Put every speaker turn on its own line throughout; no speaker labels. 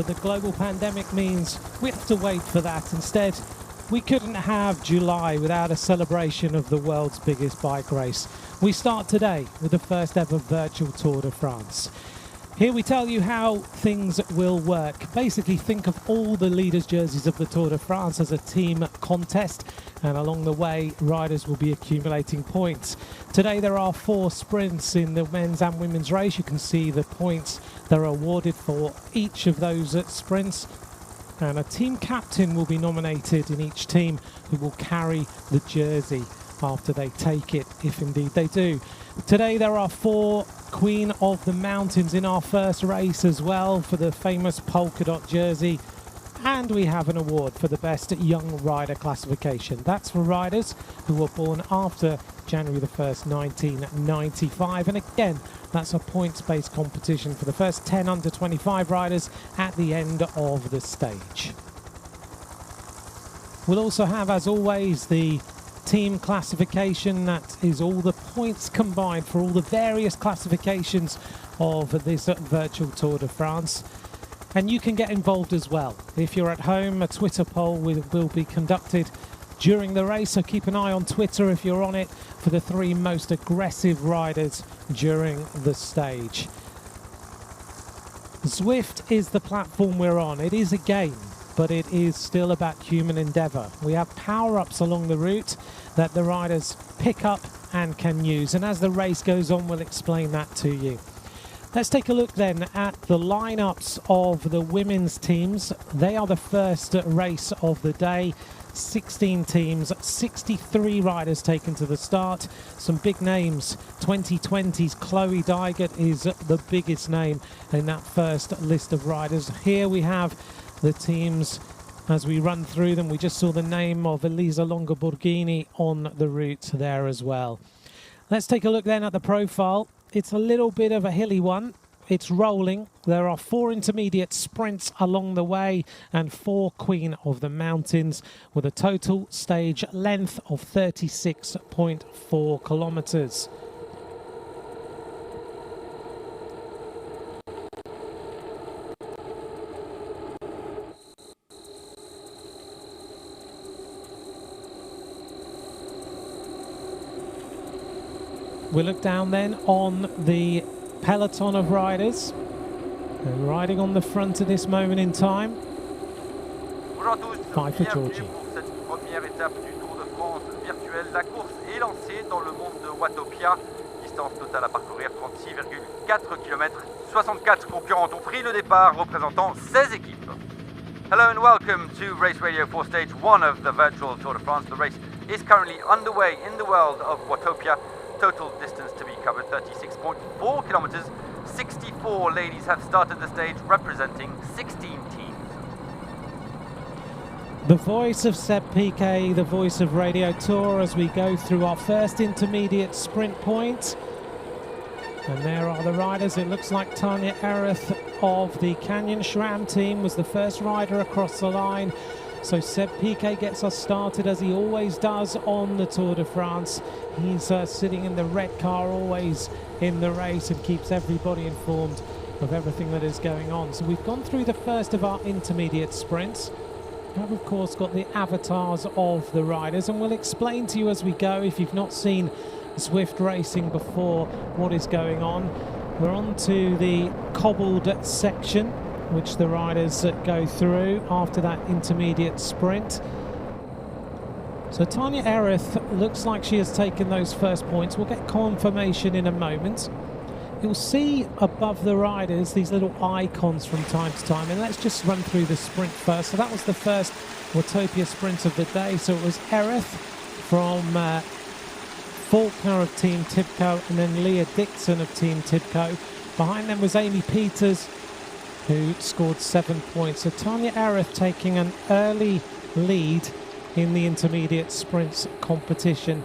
but the global pandemic means we have to wait for that. Instead, we couldn't have July without a celebration of the world's biggest bike race. We start today with the first ever virtual Tour de France. Here we tell you how things will work. Basically, think of all the leaders' jerseys of the Tour de France as a team contest, and along the way, riders will be accumulating points. Today, there are 4 sprints in the men's and women's race. You can see the points that are awarded for each of those sprints. And a team captain will be nominated in each team who will carry the jersey after they take it, if indeed they do. Today there are 4 Queen of the Mountains in our first race as well for the famous polka dot jersey. And we have an award for the best young rider classification. That's for riders who were born after January the 1st, 1995. And again, that's a points-based competition for the first 10 under 25 riders at the end of the stage. We'll also have, as always, the team classification. That is all the points combined for all the various classifications of this virtual Tour de France. And you can get involved as well. If you're at home, a Twitter poll will be conducted during the race, so keep an eye on Twitter if you're on it for the 3 most aggressive riders during the stage. Zwift is the platform we're on. It is a game, but it is still about human endeavour. We have power-ups along the route that the riders pick up and can use, and as the race goes on, we'll explain that to you. Let's take a look then at the lineups of the women's teams. They are the first race of the day. 16 teams, 63 riders taken to the start. Some big names. 2020's Chloe Dygert is the biggest name in that first list of riders. Here we have the teams as we run through them. We just saw the name of Elisa Longoborghini on the route there as well. Let's take a look then at the profile. It's a little bit of a hilly one. It's rolling. There are 4 intermediate sprints along the way and 4 Queen of the Mountains with a total stage length of 36.4 kilometers. We look down then on the peloton of riders, and riding on the front at this moment in time.
Bonjour à tous,
5 for Georgie.
pour cette première étape du Tour de France virtuel. La course est lancée dans le monde de Witopia. Distance totale à parcourir 36,4 km. 64 concurrents ont pris le départ, représentant 16 équipes. Hello and welcome to Race Radio for Stage 1 of the virtual Tour de France. The race is currently underway in the world of Witopia. Total distance to be covered 36.4 kilometers. 64 ladies have started the stage, representing 16 teams.
The voice of Seb Piquet, the voice of Radio Tour, as we go through our first intermediate sprint point. And there are the riders. It looks like Tanya Ereth of the Canyon SRAM team was the first rider across the line. So Seb Piquet gets us started, as he always does on the Tour de France. He's sitting in the red car, always in the race, and keeps everybody informed of everything that is going on. So we've gone through the first of our intermediate sprints. I've of course got the avatars of the riders, and we'll explain to you as we go, if you've not seen Zwift racing before, what is going on. We're on to the cobbled section, which the riders go through after that intermediate sprint. So Tanya Ereth looks like she has taken those first points. We'll get confirmation in a moment. You'll see above the riders these little icons from time to time, and let's just run through the sprint first. So that was the first Witopia Sprint of the day. So it was Ereth from Faulkner of Team Tibco, and then Leah Dixon of Team Tibco. Behind them was Amy Peters, who scored 7 points. So Tanya Ereth taking an early lead in the intermediate sprints competition.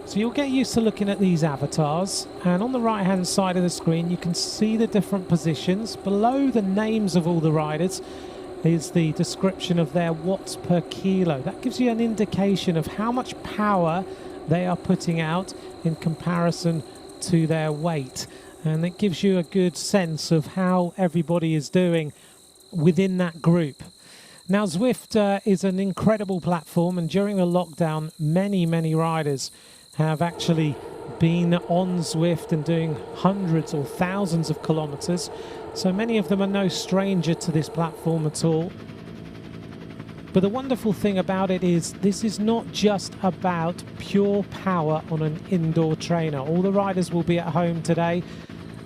So you'll get used to looking at these avatars, and on the right hand side of the screen you can see the different positions. Below the names of all the riders is the description of their watts per kilo. That gives you an indication of how much power they are putting out in comparison to their weight. And it gives you a good sense of how everybody is doing within that group. Now, Zwift is an incredible platform, and during the lockdown, many riders have actually been on Zwift and doing hundreds or thousands of kilometers. So many of them are no stranger to this platform at all. But the wonderful thing about it is this is not just about pure power on an indoor trainer. All the riders will be at home today,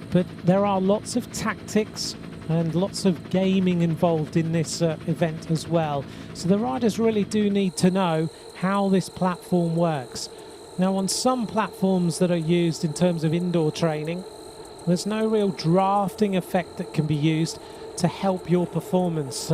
but there are lots of tactics and lots of gaming involved in this event as well. So the riders really do need to know how this platform works. Now, on some platforms that are used in terms of indoor training, there's no real drafting effect that can be used to help your performance.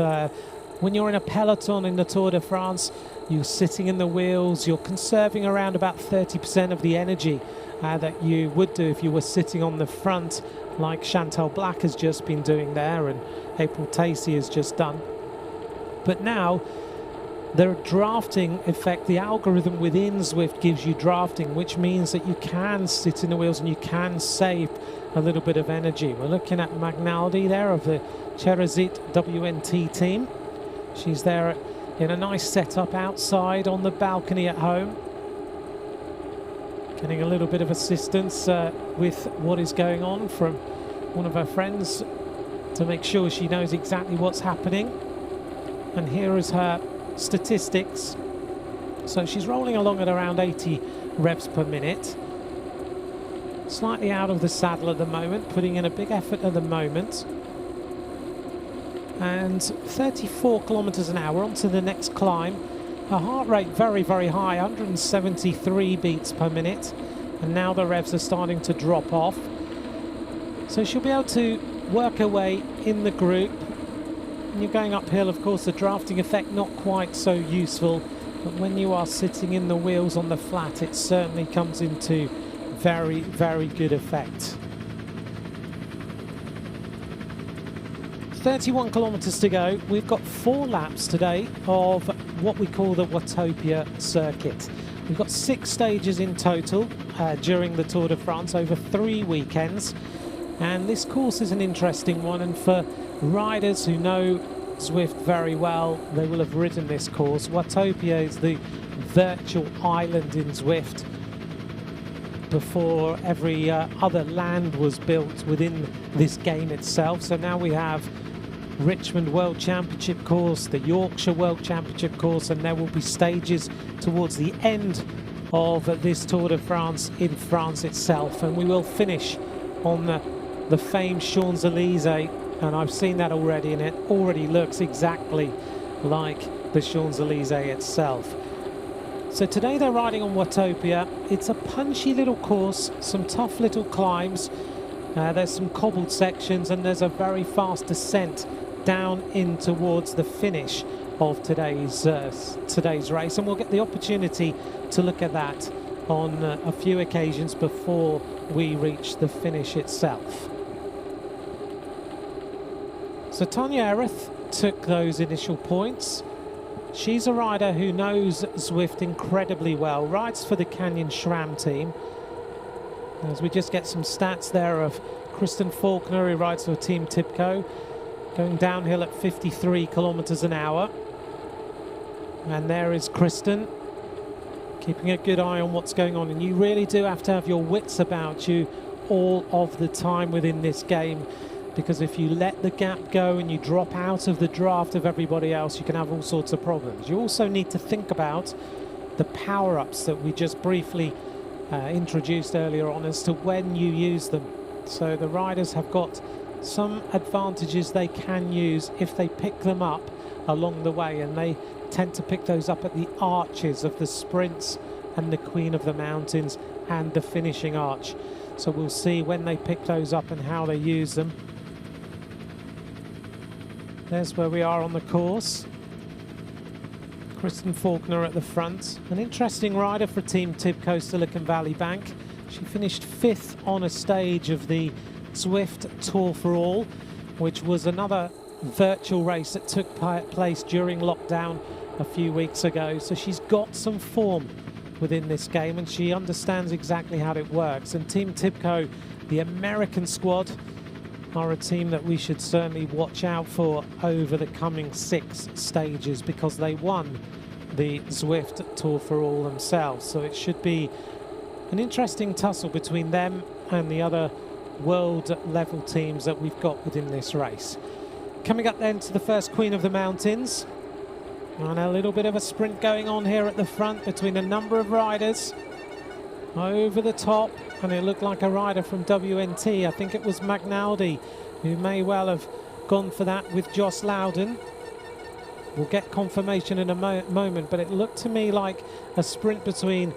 When you're in a Peloton in the Tour de France, you're sitting in the wheels, you're conserving around about 30% of the energy that you would do if you were sitting on the front, like Chantal Black has just been doing there and April Tacey has just done. But now, the drafting effect, the algorithm within Zwift gives you drafting, which means that you can sit in the wheels and you can save a little bit of energy. We're looking at Magnaldi there of the Cherazit WNT team. She's there in a nice setup outside on the balcony at home, getting a little bit of assistance with what is going on from one of her friends to make sure she knows exactly what's happening. And here is her statistics. So she's rolling along at around 80 revs per minute. Slightly out of the saddle at the moment, putting in a big effort at the moment. And 34 kilometers an hour onto the next climb. Her heart rate very high, 173 beats per minute, and now the revs are starting to drop off. So she'll be able to work her way in the group. When you're going uphill, of course, the drafting effect not quite so useful, but when you are sitting in the wheels on the flat, it certainly comes into very good effect. 31 kilometers to go. We've got 4 laps today of what we call the Witopia circuit. We've got 6 stages in total during the Tour de France over 3 weekends. And this course is an interesting one, and for riders who know Zwift very well, they will have ridden this course. Witopia is the virtual island in Zwift before every other land was built within this game itself. So now we have Richmond World Championship course, the Yorkshire World Championship course, and there will be stages towards the end of this Tour de France in France itself. And we will finish on the famed Champs-Élysées, and I've seen that already, and it already looks exactly like the Champs-Élysées itself. So today they're riding on Witopia. It's a punchy little course, some tough little climbs. There's some cobbled sections, and there's a very fast descent down in towards the finish of today's race, and we'll get the opportunity to look at that on a few occasions before we reach the finish itself. So Tanya Ereth took those initial points. She's a rider who knows Zwift incredibly well, rides for the Canyon SRAM team. As we just get some stats there of Kristen Faulkner, who rides for Team Tipco, going downhill at 53 kilometers an hour. And there is Kristen, keeping a good eye on what's going on. And you really do have to have your wits about you all of the time within this game, because if you let the gap go and you drop out of the draft of everybody else, you can have all sorts of problems. You also need to think about the power-ups that we just briefly introduced earlier on as to when you use them. So the riders have got some advantages they can use if they pick them up along the way, and they tend to pick those up at the arches of the sprints and the Queen of the Mountains and the finishing arch. So we'll see when they pick those up and how they use them. There's where we are on the course. Kristen Faulkner at the front. An interesting rider for Team Tipco Silicon Valley Bank. She finished 5th on a stage of the Zwift Tour for All, which was another virtual race that took place during lockdown a few weeks ago. So she's got some form within this game, and she understands exactly how it works. And Team Tipco The American squad are a team that we should certainly watch out for over the coming 6 stages, because they won the Zwift Tour for All themselves. So it should be an interesting tussle between them and the other world level teams that we've got within this race. Coming up then to the first Queen of the Mountains, and a little bit of a sprint going on here at the front between a number of riders. Over the top, and it looked like a rider from WNT, I think it was McNaldy, who may well have gone for that with Joss Loudon. We'll get confirmation in a moment, but it looked to me like a sprint between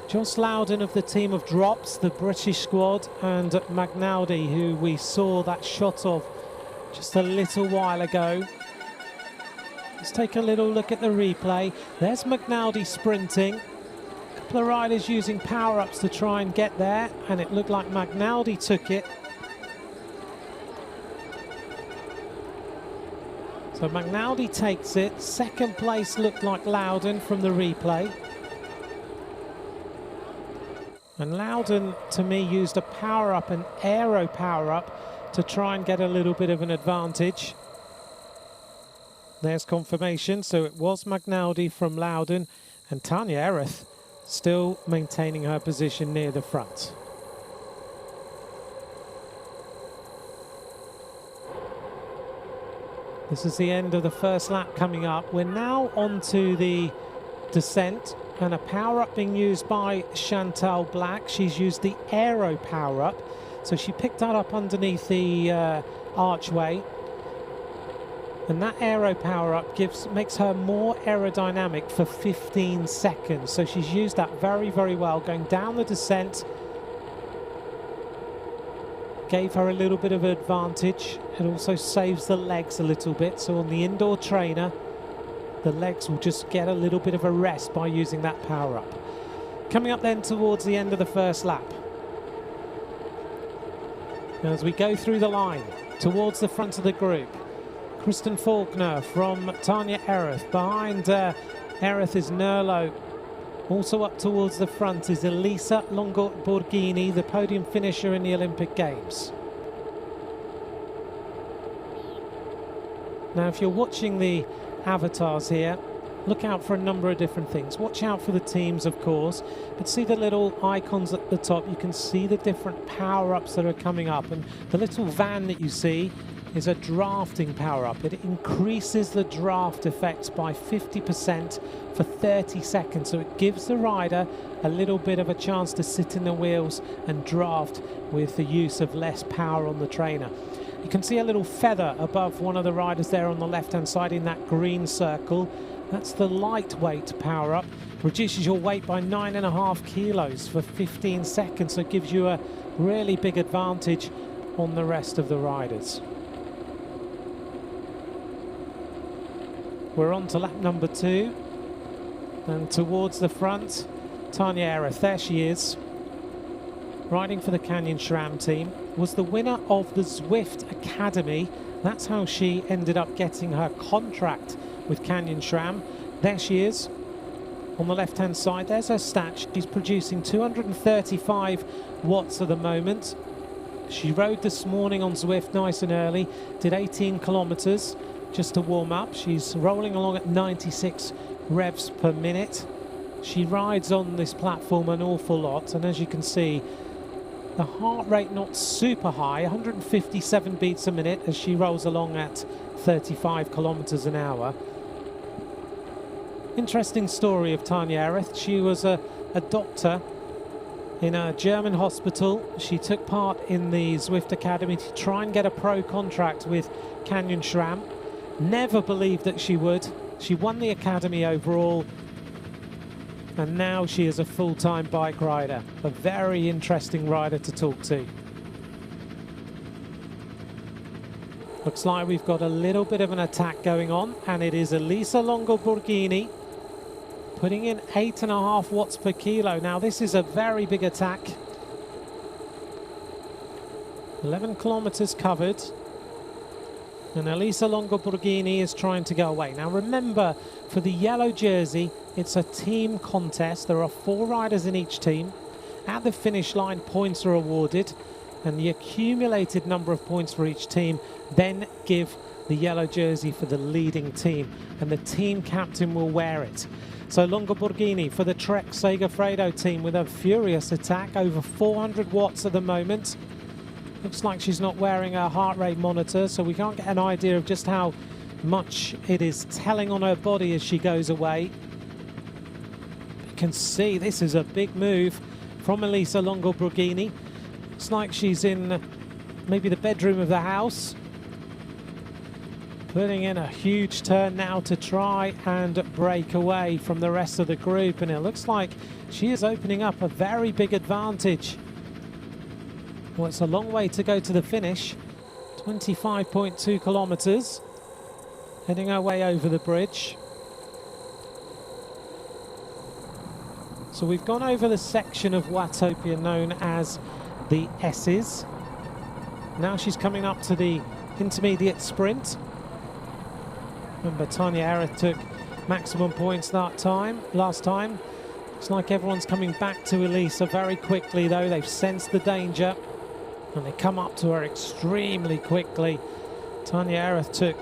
Joss Loudon of the team of Drops, the British squad, and McNaldy, who we saw that shot of just a little while ago. Let's take a little look at the replay. There's McNaldy sprinting. A couple of riders using power-ups to try and get there, and it looked like McNaldy took it. So McNaldy takes it. Second place looked like Loudon from the replay. And Loudon, to me, used a power-up, an aero power-up, to try and get a little bit of an advantage. There's confirmation, so it was McNaldy from Loudon, and Tanya Erith still maintaining her position near the front. This is the end of the first lap coming up. We're now on to the descent, and a power-up being used by Chantal Black. She's used the aero power-up, so she picked that up underneath the archway. And that aero power-up makes her more aerodynamic for 15 seconds. So she's used that very, very well. Going down the descent, gave her a little bit of advantage. It also saves the legs a little bit. So on the indoor trainer, the legs will just get a little bit of a rest by using that power-up. Coming up then towards the end of the first lap. Now as we go through the line towards the front of the group, Kristen Faulkner from Tanya Erith. Behind Erith is Nerlo. Also up towards the front is Elisa Longo-Borghini, the podium finisher in the Olympic Games. Now if you're watching the avatars here, look out for a number of different things. Watch out for the teams, of course, but see the little icons at the top. You can see the different power-ups that are coming up, and the little van that you see is a drafting power-up. It increases the draft effect by 50% for 30 seconds, so it gives the rider a little bit of a chance to sit in the wheels and draft with the use of less power on the trainer. You can see a little feather above one of the riders there on the left-hand side in that green circle. That's the lightweight power-up. Reduces your weight by 9.5 kilos for 15 seconds, so it gives you a really big advantage on the rest of the riders. We're on to lap number 2, and towards the front, Tanya Erith, there she is, riding for the Canyon SRAM team, was the winner of the Zwift Academy. That's how she ended up getting her contract with Canyon SRAM. There she is on the left-hand side. There's her stat. She's producing 235 watts at the moment. She rode this morning on Zwift nice and early, did 18 kilometers. Just to warm up. She's rolling along at 96 revs per minute. She rides on this platform an awful lot, and as you can see, the heart rate not super high, 157 beats a minute as she rolls along at 35 kilometers an hour. Interesting story of Tanya Erith. She was a doctor in a German hospital. She took part in the Zwift Academy to try and get a pro contract with Canyon SRAM. Never believed that she would. She won the Academy overall, and now she is a full-time bike rider. A very interesting rider to talk to. Looks like we've got a little bit of an attack going on, and it is Elisa Longo-Borghini putting in 8.5 watts per kilo. Now this is a very big attack. 11 kilometers covered. And Elisa Longo-Borghini is trying to go away. Now remember, for the yellow jersey, it's a team contest. There are 4 riders in each team. At the finish line, points are awarded. and the accumulated number of points for each team then give the yellow jersey for the leading team, and the team captain will wear it. So Longoborghini for the Trek Segafredo team with a furious attack, over 400 watts at the moment. Looks like she's not wearing a heart rate monitor, so we can't get an idea of just how much it is telling on her body as she goes away. You can see this is a big move from Elisa Longoborghini. Looks like she's in maybe the bedroom of the house. Putting in a huge turn now to try and break away from the rest of the group, and it looks like she is opening up a very big advantage. Well, it's a long way to go to the finish. 25.2 kilometers. Heading our way over the bridge. So we've gone over the section of Witopia known as the S's. Now she's coming up to the intermediate sprint. Remember, Tanya Erith took maximum points last time. Looks like everyone's coming back to Elisa very quickly, though. They've sensed the danger, and they come up to her extremely quickly. Tanya Erith took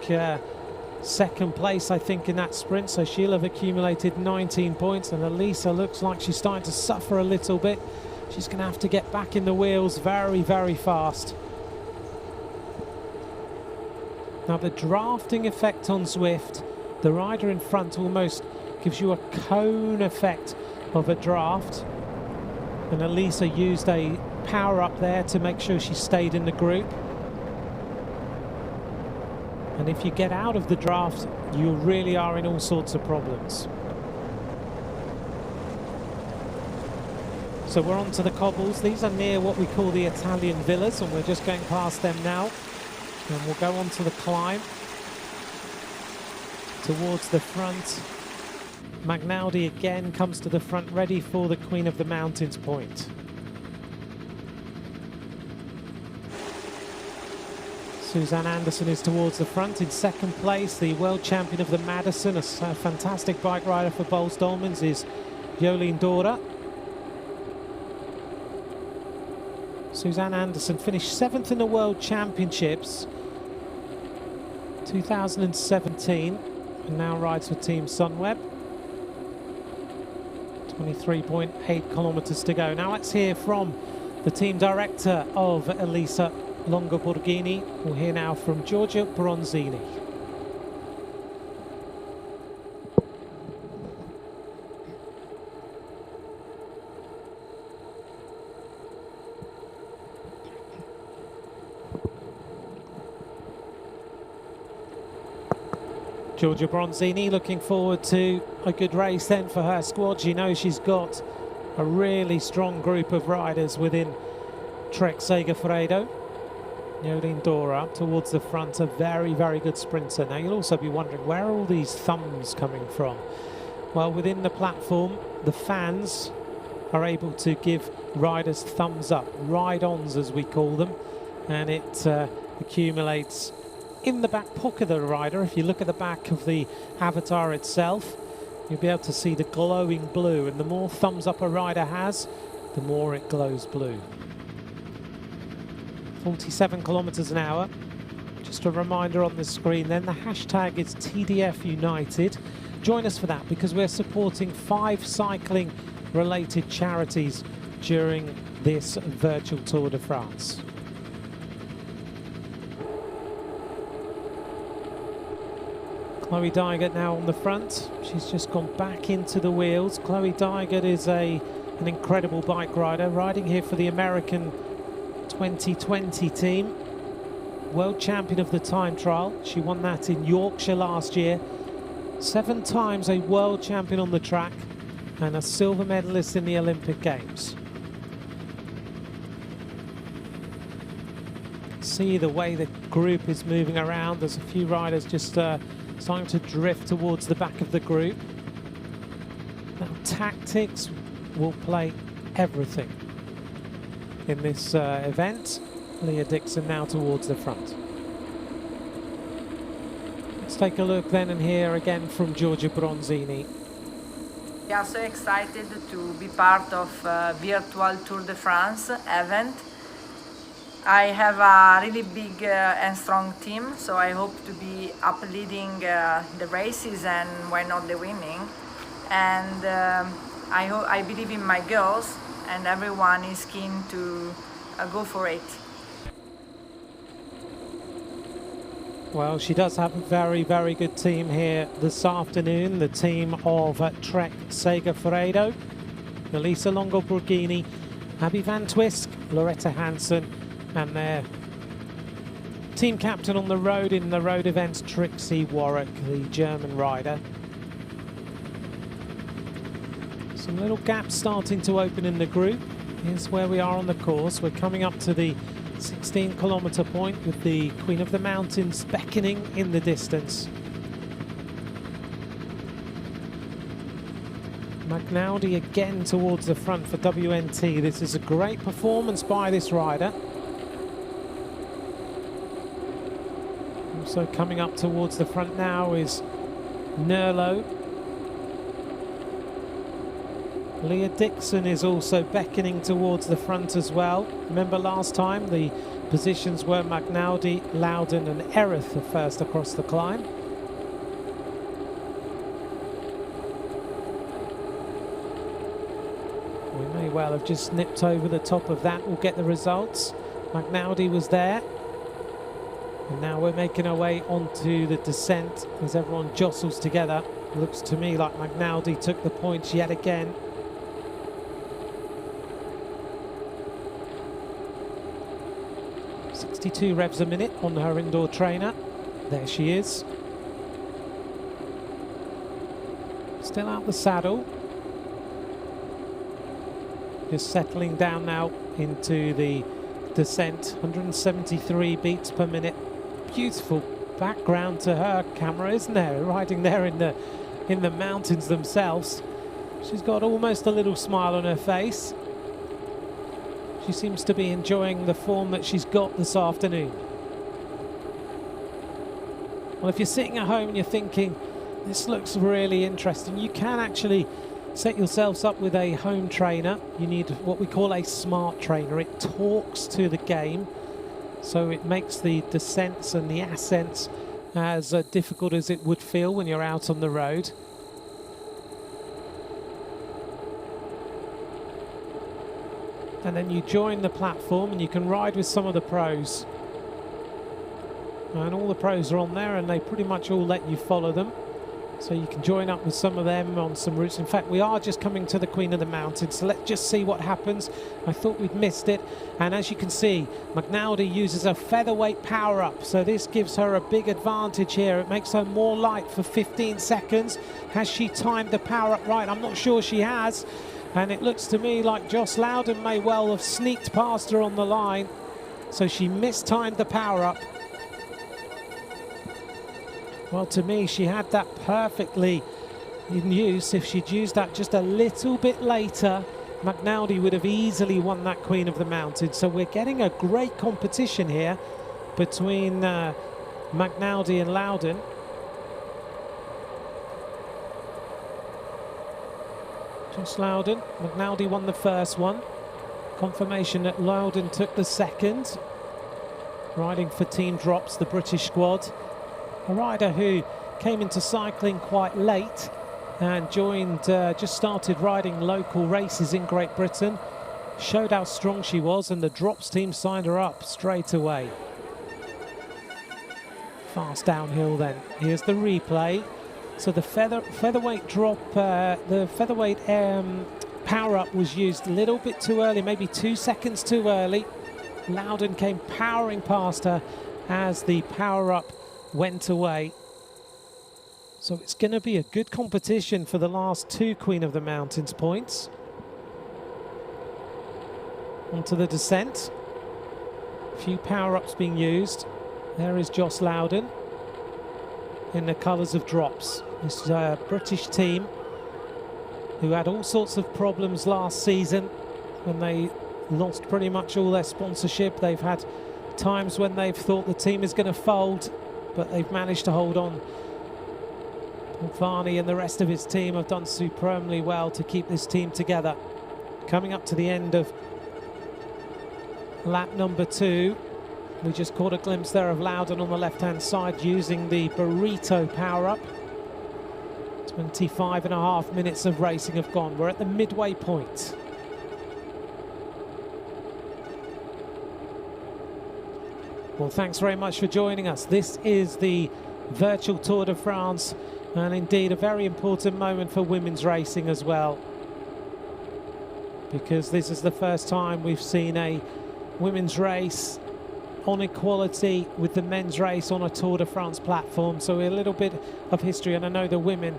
second place, I think, in that sprint, so she'll have accumulated 19 points, and Elisa looks like she's starting to suffer a little bit. She's going to have to get back in the wheels very, very fast. Now, the drafting effect on Zwift, the rider in front almost gives you a cone effect of a draft. And Elisa used a power up there to make sure she stayed in the group. And if you get out of the draft, you really are in all sorts of problems. So we're on to the cobbles. These are near what we call the Italian villas, and we're just going past them now. And we'll go on to the climb towards the front. Magnaudi again comes to the front, ready for the Queen of the Mountains point. Suzanne Anderson is towards the front in second place. The world champion of the Madison, a fantastic bike rider for Boels Dolmans, is Jolien Dora. Suzanne Anderson finished 7th in the World Championships 2017 and now rides for Team Sunweb. 23.8 kilometers to go. Now let's hear from the team director of Elisa Longoborghini. We'll hear now from Giorgio Bronzini. Giorgio Bronzini looking forward to a good race then for her squad. She knows she's got a really strong group of riders within Trek Segafredo. Jolien Dora up towards the front, a very, very good sprinter. Now you'll also be wondering, where are all these thumbs coming from? Well, within the platform, the fans are able to give riders thumbs up, ride-ons as we call them, and it accumulates in the back pocket of the rider. If you look at the back of the avatar itself, you'll be able to see the glowing blue, and the more thumbs up a rider has, the more it glows blue. 47 kilometers an hour. Just a reminder on the screen then, the hashtag is TDF United. Join us for that, because we're supporting 5 cycling related charities during this virtual Tour de France. Chloe Dygert now on the front. She's just gone back into the wheels. Chloe Dygert is an incredible bike rider, riding here for the American 2020 team. World champion of the time trial. She won that in Yorkshire last year. 7 times a world champion on the track and a silver medalist in the Olympic Games. See the way the group is moving around. There's a few riders just starting to drift towards the back of the group. Now, tactics will play everything in this event. Leah Dixon now towards the front. Let's take a look then and hear again from Giorgio Bronzini.
We are so excited to be part of virtual Tour de France event. I have a really big and strong team, so I hope to be up leading the races and why not the winning. And I believe in my girls, and everyone is keen to go for it.
Well, she does have a very, very good team here this afternoon. The team of Trek Segafredo, Elisa Longo-Borghini, Abby Van Twisk, Loretta Hansen, and their team captain on the road in the road events, Trixie Warwick, the German rider. Some little gaps starting to open in the group. Here's where we are on the course. We're coming up to the 16-kilometre point with the Queen of the Mountains beckoning in the distance. McNally again towards the front for WNT. This is a great performance by this rider. Also coming up towards the front now is Nerlo. Leah Dixon is also beckoning towards the front as well. Remember last time the positions were McNally, Loudon and Erith first across the climb. We may well have just nipped over the top of that. We'll get the results. McNally was there. And now we're making our way onto the descent as everyone jostles together. Looks to me like McNally took the points yet again. 62 revs a minute on her indoor trainer. There she is. Still out the saddle. Just settling down now into the descent. 173 beats per minute. Beautiful background to her camera, isn't there? Riding there in the mountains themselves. She's got almost a little smile on her face. She seems to be enjoying the form that she's got this afternoon. Well, if you're sitting at home and you're thinking, this looks really interesting, you can actually set yourselves up with a home trainer. You need what we call a smart trainer. It talks to the game, so it makes the descents and the ascents as difficult as it would feel when you're out on the road. And then you join the platform and you can ride with some of the pros. And all the pros are on there and they pretty much all let you follow them. So you can join up with some of them on some routes. In fact, we are just coming to the Queen of the Mountains, so let's just see what happens. I thought we'd missed it. And as you can see, McNally uses a featherweight power-up, so this gives her a big advantage here. It makes her more light for 15 seconds. Has she timed the power-up right? I'm not sure she has. And it looks to me like Joss Loudon may well have sneaked past her on the line. So she mistimed the power-up. Well, to me, she had that perfectly in use. If she'd used that just a little bit later, McNally would have easily won that Queen of the Mountains. So we're getting a great competition here between McNally and Loudon. Joss Loudon, McNally won the first one. Confirmation that Loudon took the second. Riding for Team Drops, the British squad. A rider who came into cycling quite late and joined, just started riding local races in Great Britain. Showed how strong she was and the Drops team signed her up straight away. Fast downhill then. Here's the replay. So the featherweight drop, the featherweight power-up was used a little bit too early, maybe 2 seconds too early. Loudon came powering past her as the power-up went away. So it's going to be a good competition for the last two Queen of the Mountains points. Onto the descent. A few power-ups being used. There is Joss Loudon in the colours of Drops. This British team who had all sorts of problems last season when they lost pretty much all their sponsorship. They've had times when they've thought the team is going to fold, but they've managed to hold on. Varney and the rest of his team have done supremely well to keep this team together. Coming up to the end of lap number 2. We just caught a glimpse there of Loudon on the left-hand side using the Burrito power-up. 25.5 minutes of racing have gone. We're at the midway point. Well, thanks very much for joining us. This is the virtual Tour de France, and indeed a very important moment for women's racing as well, because this is the first time we've seen a women's race on equality with the men's race on a Tour de France platform. So a little bit of history, and I know the women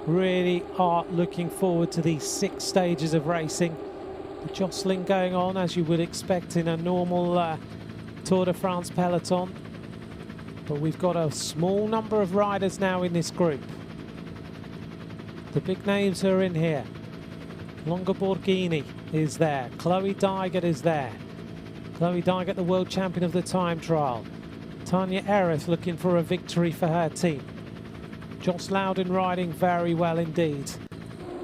really are looking forward to these 6 stages of racing. The jostling going on as you would expect in a normal Tour de France peloton, but we've got a small number of riders now in this group. The big names are in here. Longa Borghini is there, Chloe Dygert is there. Chloe Dygert, the world champion of the time trial. Tanya Erith looking for a victory for her team. Joss Loudon riding very well indeed.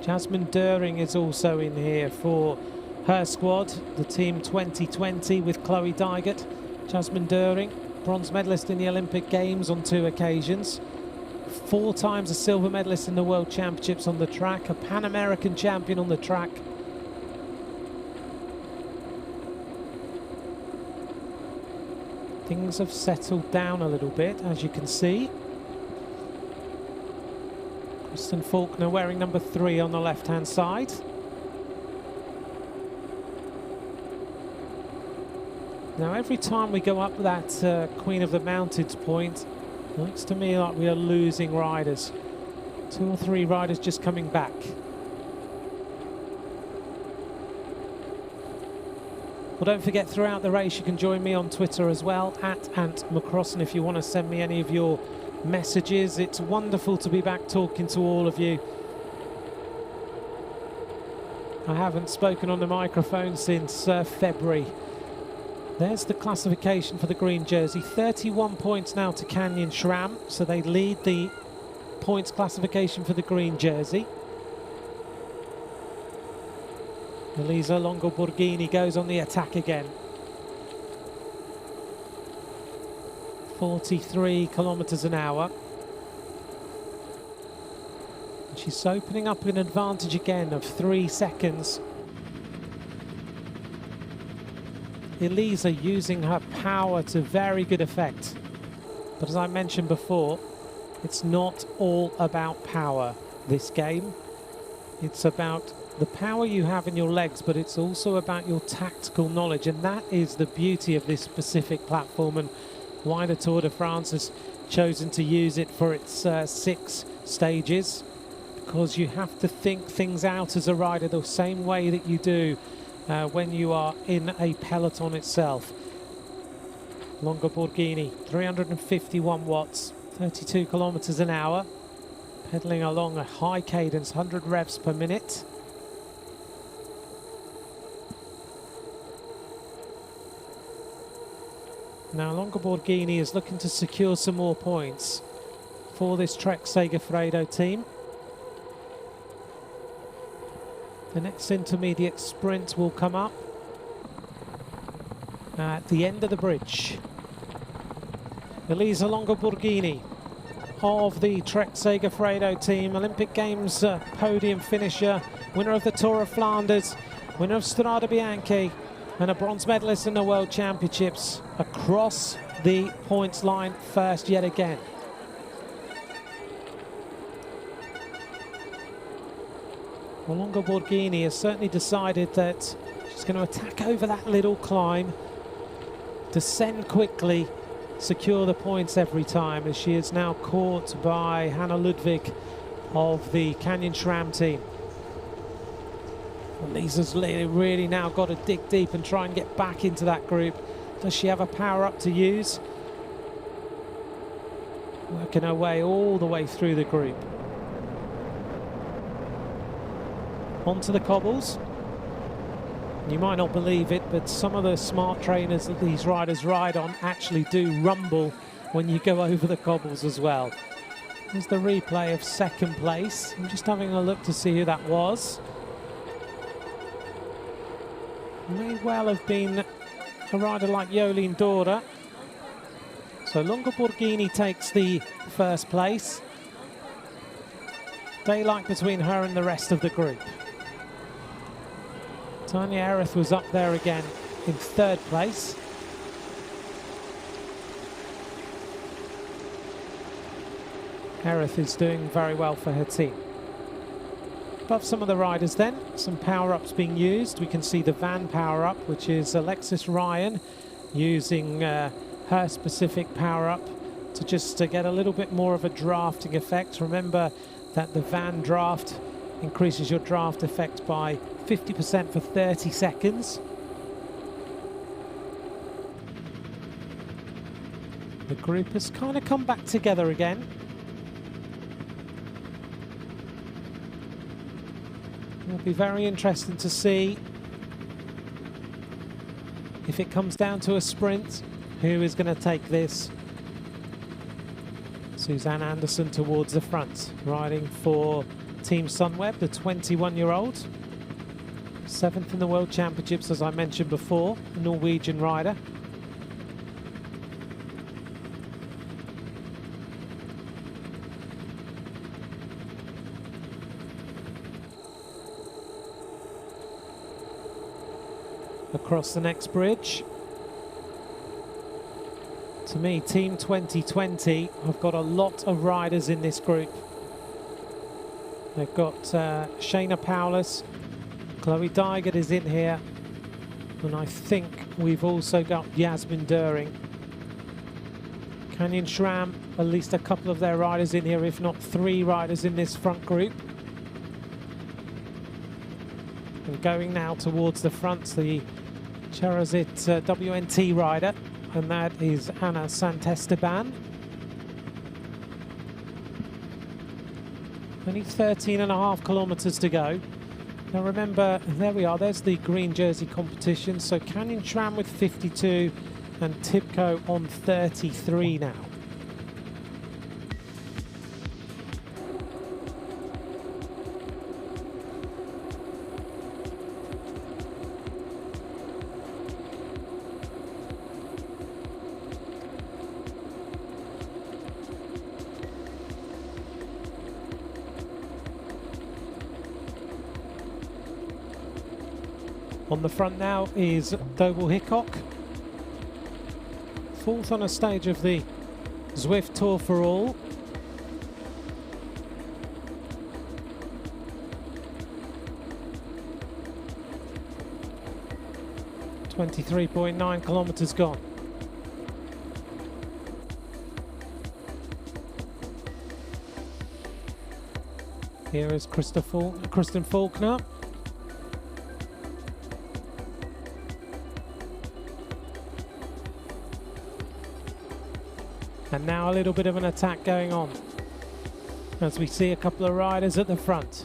Jasmine Doering is also in here for her squad, the team 2020 with Chloe Dygert. Jasmine Doering, bronze medalist in the Olympic Games on 2 occasions. 4 times a silver medalist in the World Championships on the track, a Pan American champion on the track. Things have settled down a little bit, as you can see. Kristen Faulkner wearing number 3 on the left-hand side. Now, every time we go up that Queen of the Mountains point, it looks to me like we are losing riders. 2 or 3 riders just coming back. Well, don't forget, throughout the race you can join me on Twitter as well, @AntMcCrossan, if you want to send me any of your messages. It's wonderful to be back talking to all of you. I haven't spoken on the microphone since February. There's the classification for the green jersey. 31 points now to Canyon Schramm, so they lead the points classification for the green jersey. Elisa Longo Borghini goes on the attack again. 43 kilometers an hour. And she's opening up an advantage again of 3 seconds. Elisa using her power to very good effect. But as I mentioned before, it's not all about power, this game. It's about the power you have in your legs, but it's also about your tactical knowledge, and that is the beauty of this specific platform and why the Tour de France has chosen to use it for its 6 stages, because you have to think things out as a rider the same way that you do when you are in a peloton itself. Longa Borghini, 351 watts, 32 kilometers an hour, pedaling along a high cadence, 100 revs per minute. Now Longa Borghini is looking to secure some more points for this Trek Segafredo team. The next intermediate sprint will come up at the end of the bridge. Elisa Longa Borghini of the Trek Segafredo team, Olympic Games podium finisher, winner of the Tour of Flanders, winner of Strade Bianche, and a bronze medalist in the World Championships, across the points line first yet again. Well, Longa Borghini has certainly decided that she's going to attack over that little climb, descend quickly, secure the points every time, as she is now caught by Hannah Ludwig of the Canyon Schramm team. Well, Lisa's really now got to dig deep and try and get back into that group. Does she have a power up to use? Working her way all the way through the group. Onto the cobbles. You might not believe it, but some of the smart trainers that these riders ride on actually do rumble when you go over the cobbles as well. There's the replay of second place. I'm just having a look to see who that was. May well have been a rider like Jolien Dora. So Longoborghini takes the first place. Daylight between her and the rest of the group. Tanya Erith was up there again in third place. Erith is doing very well for her team. Above some of the riders then, some power-ups being used. We can see the van power-up, which is Alexis Ryan using her specific power-up to just get a little bit more of a drafting effect. Remember that the van draft increases your draft effect by 50% for 30 seconds. The group has kind of come back together again. It'll be very interesting to see if it comes down to a sprint, who is going to take this. Suzanne Anderson towards the front, riding for Team Sunweb, the 21-year-old. 7th in the World Championships, as I mentioned before, a Norwegian rider. Across the next bridge. To me, Team 2020 have got a lot of riders in this group. They've got Shayna Paulus, Chloe Dygert is in here, and I think we've also got Yasmin During. Canyon Schramm, at least a couple of their riders in here, if not 3 riders in this front group. And going now towards the front, the Cherazit WNT rider, and that is Anna Santesteban. Only 13.5 kilometers to go. Now remember, there we are, there's the green jersey competition. So Canyon Schramm with 52 and Tibco on 33 now. On the front now is Doble Hickok. 4th on a stage of the Zwift Tour for All. .9 kilometers gone. Here is Kristen Faulkner. And now a little bit of an attack going on as we see a couple of riders at the front.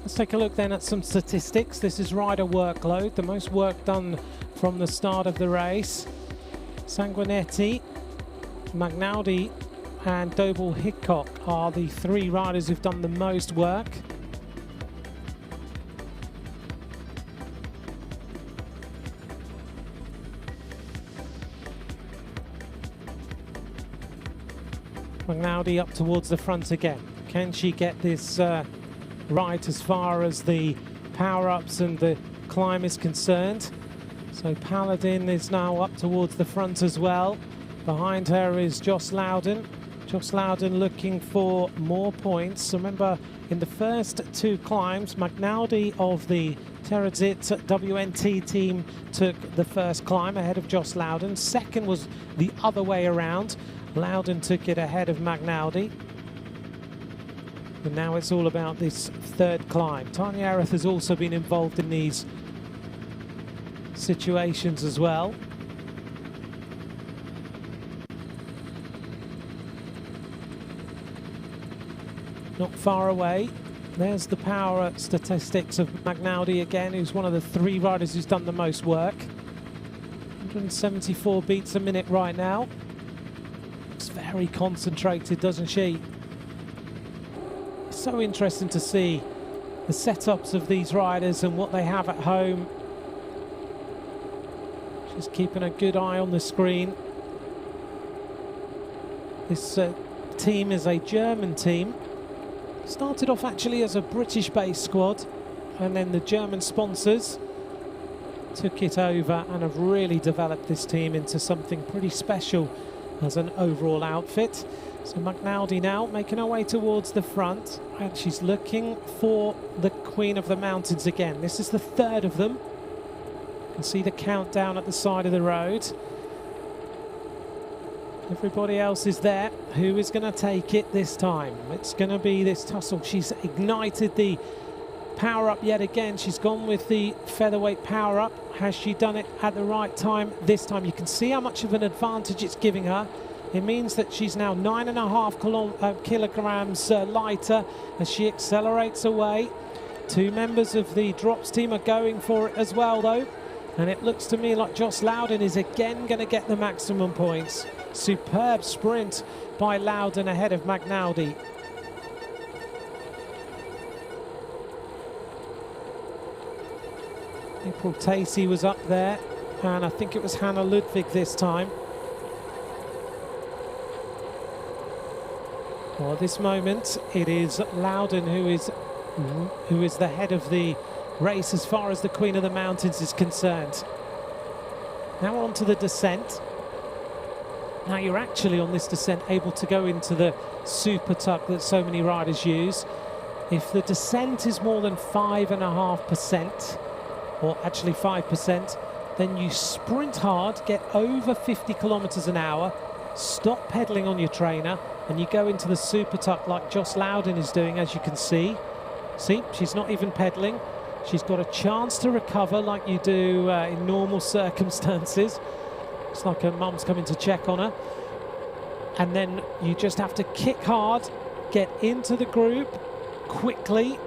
Let's take a look then at some statistics. This is rider workload, the most work done from the start of the race. Sanguinetti, Magnaudi and Doble Hickok are the 3 riders who've done the most work. Magnaudi up towards the front again. Can she get this right as far as the power-ups and the climb is concerned? So Paladin is now up towards the front as well. Behind her is Joss Loudon. Joss Loudon looking for more points. Remember, in the first 2 climbs, Magnaudi of the Terazit WNT team took the first climb ahead of Joss Loudon. Second was the other way around. Loudon took it ahead of Magnaudi. And now it's all about this 3rd climb. Tanya Erith has also been involved in these situations as well. Not far away. There's the power statistics of Magnaudi again, who's one of the 3 riders who's done the most work. 174 beats a minute right now. Looks very concentrated, doesn't she? It's so interesting to see the setups of these riders and what they have at home. Just keeping a good eye on the screen. This team is a German team. Started off actually as a British-based squad, and then the German sponsors took it over and have really developed this team into something pretty special as an overall outfit. So McNaldy now making her way towards the front, and she's looking for the Queen of the Mountains again. This is the third of them. You can see the countdown at the side of the road. Everybody else is there. Who is going to take it this time? It's going to be this tussle. She's ignited the power-up yet again. She's gone with the featherweight power-up. Has she done it at the right time this time? You can see how much of an advantage it's giving her. It means that she's now 9.5 kilograms lighter as she accelerates away. Two members of the drops team are going for it as well, though. And it looks to me like Joss Loudon is again going to get the maximum points. Superb sprint by Loudon ahead of McNaldy. April Tacey was up there, and I think it was Hannah Ludwig this time. Well, at this moment, it is Loudon who is the head of the race as far as the Queen of the Mountains is concerned. Now on to the descent. Now you're actually on this descent able to go into the super tuck that so many riders use. If the descent is more than 5.5%, or actually 5%, then you sprint hard, get over 50 kilometers an hour, stop pedaling on your trainer, and you go into the super tuck like Joss Loudon is doing, as you can see. See, she's not even pedaling. She's got a chance to recover like you do in normal circumstances. It's like her mum's coming to check on her. And then you just have to kick hard, get into the group quickly.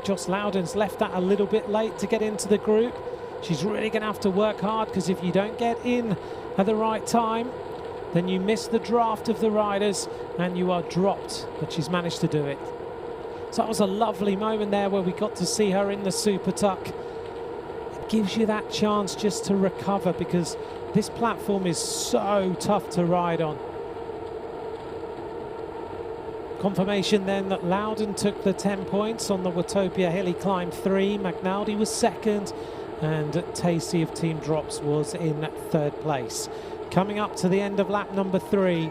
Joss Loudon's left that a little bit late to get into the group. She's really going to have to work hard, because if you don't get in at the right time, then you miss the draft of the riders and you are dropped. But she's managed to do it. So that was a lovely moment there where we got to see her in the super tuck. It gives you that chance just to recover, because this platform is so tough to ride on. Confirmation then that Loudon took the 10 points on the Witopia Hilly Climb 3. McNaldy was second, and Tacey of Team Drops was in third place. Coming up to the end of lap number 3.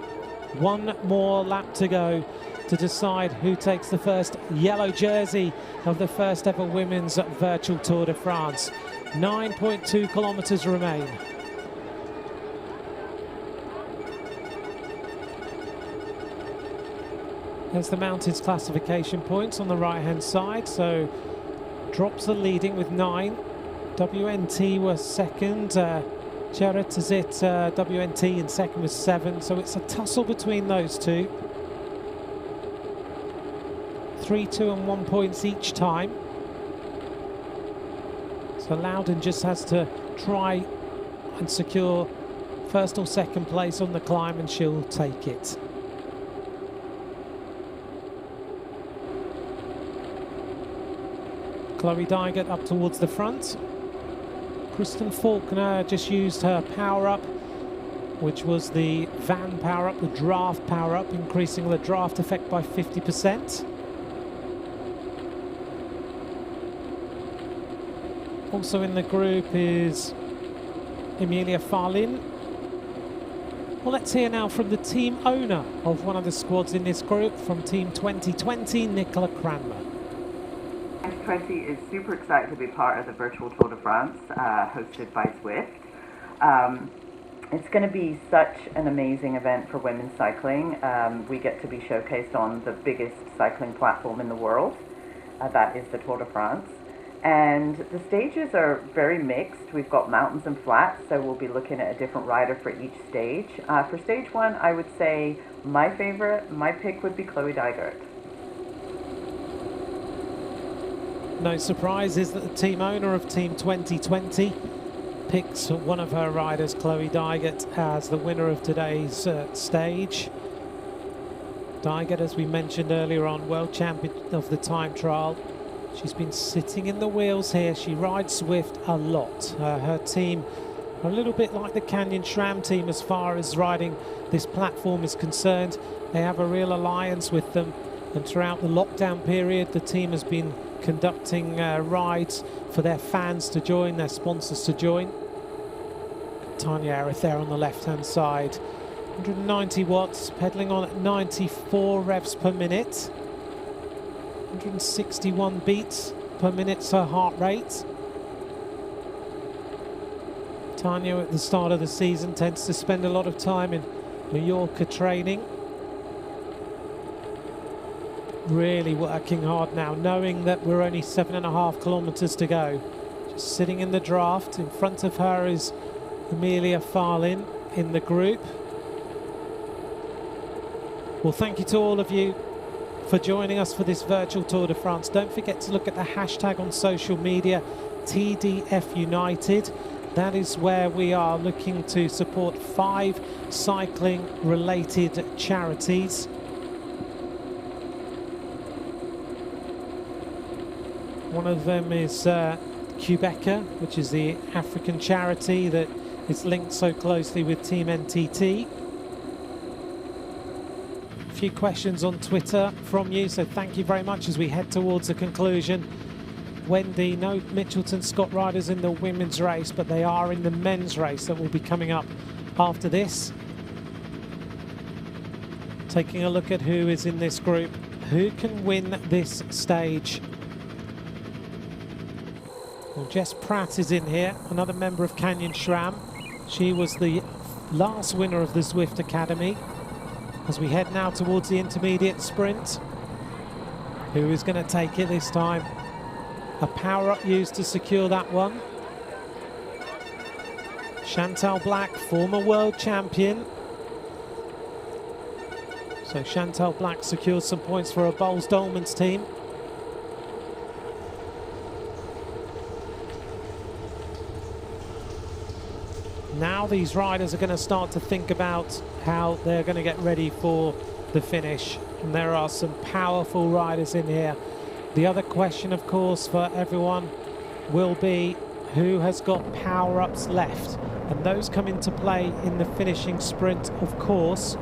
One more lap to go to decide who takes the first yellow jersey of the first ever women's virtual Tour de France. 9.2 kilometers remain. There's the mountains classification points on the right hand side. So Drops are leading with 9. WNT were second. Cheretizit WNT in second was 7. So it's a tussle between those two. 3, 2 and 1 points each time. So Loudon just has to try and secure first or second place on the climb, and she'll take it. Chloe Dygert up towards the front. Kristen Faulkner just used her power-up, which was the van power-up, the draft power-up, increasing the draft effect by 50%. Also in the group is Emilia Farlin. Well, let's hear now from the team owner of one of the squads in this group, from Team 2020, Nicola Cranmer.
2020 is super excited to be part of the virtual Tour de France hosted by Zwift. It's going to be such an amazing event for women's cycling. We get to be showcased on the biggest cycling platform in the world. That is the Tour de France. And the stages are very mixed. We've got mountains and flats, so we'll be looking at a different rider for each stage. For stage 1, I would say my pick would be Chloe Dygert.
No surprises that the team owner of Team 2020 picks one of her riders, Chloe Dygert, as the winner of today's stage. Dygert, as we mentioned earlier on, world champion of the time trial, She's been sitting in the wheels here. She rides Zwift a lot. Her team are a little bit like the Canyon SRAM team as far as riding this platform is concerned. They have a real alliance with them, and throughout the lockdown period the team has been conducting rides for their fans to join, their sponsors to join. Tanya Erith there on the left hand side, 190 watts, pedaling on at 94 revs per minute, 161 beats per minute her heart rate. Tanya at the start of the season tends to spend a lot of time in Mallorca training. Really working hard now, knowing that we're only 7.5 kilometers to go. Just sitting in the draft. In front of her is Amelia Farlin in the group. Well, thank you to all of you for joining us for this virtual Tour de France. Don't forget to look at the hashtag on social media, TDF United. That is where we are looking to support 5 cycling related charities. One of them is Quebeca, which is the African charity that is linked so closely with Team NTT. A few questions on Twitter from you, so thank you very much as we head towards the conclusion. Wendy, no Mitchelton Scott riders in the women's race, but they are in the men's race that will be coming up after this. Taking a look at who is in this group. Who can win this stage? Well, Jess Pratt is in here, another member of Canyon SRAM. She was the last winner of the Zwift Academy. As we head now towards the intermediate sprint, who is going to take it this time? A power-up used to secure that one. Chantal Black, former world champion. So Chantal Black secures some points for her Bowles-Dolman's team. Now these riders are going to start to think about how they're going to get ready for the finish. And there are some powerful riders in here. The other question, of course, for everyone will be who has got power-ups left. And those come into play in the finishing sprint, of course.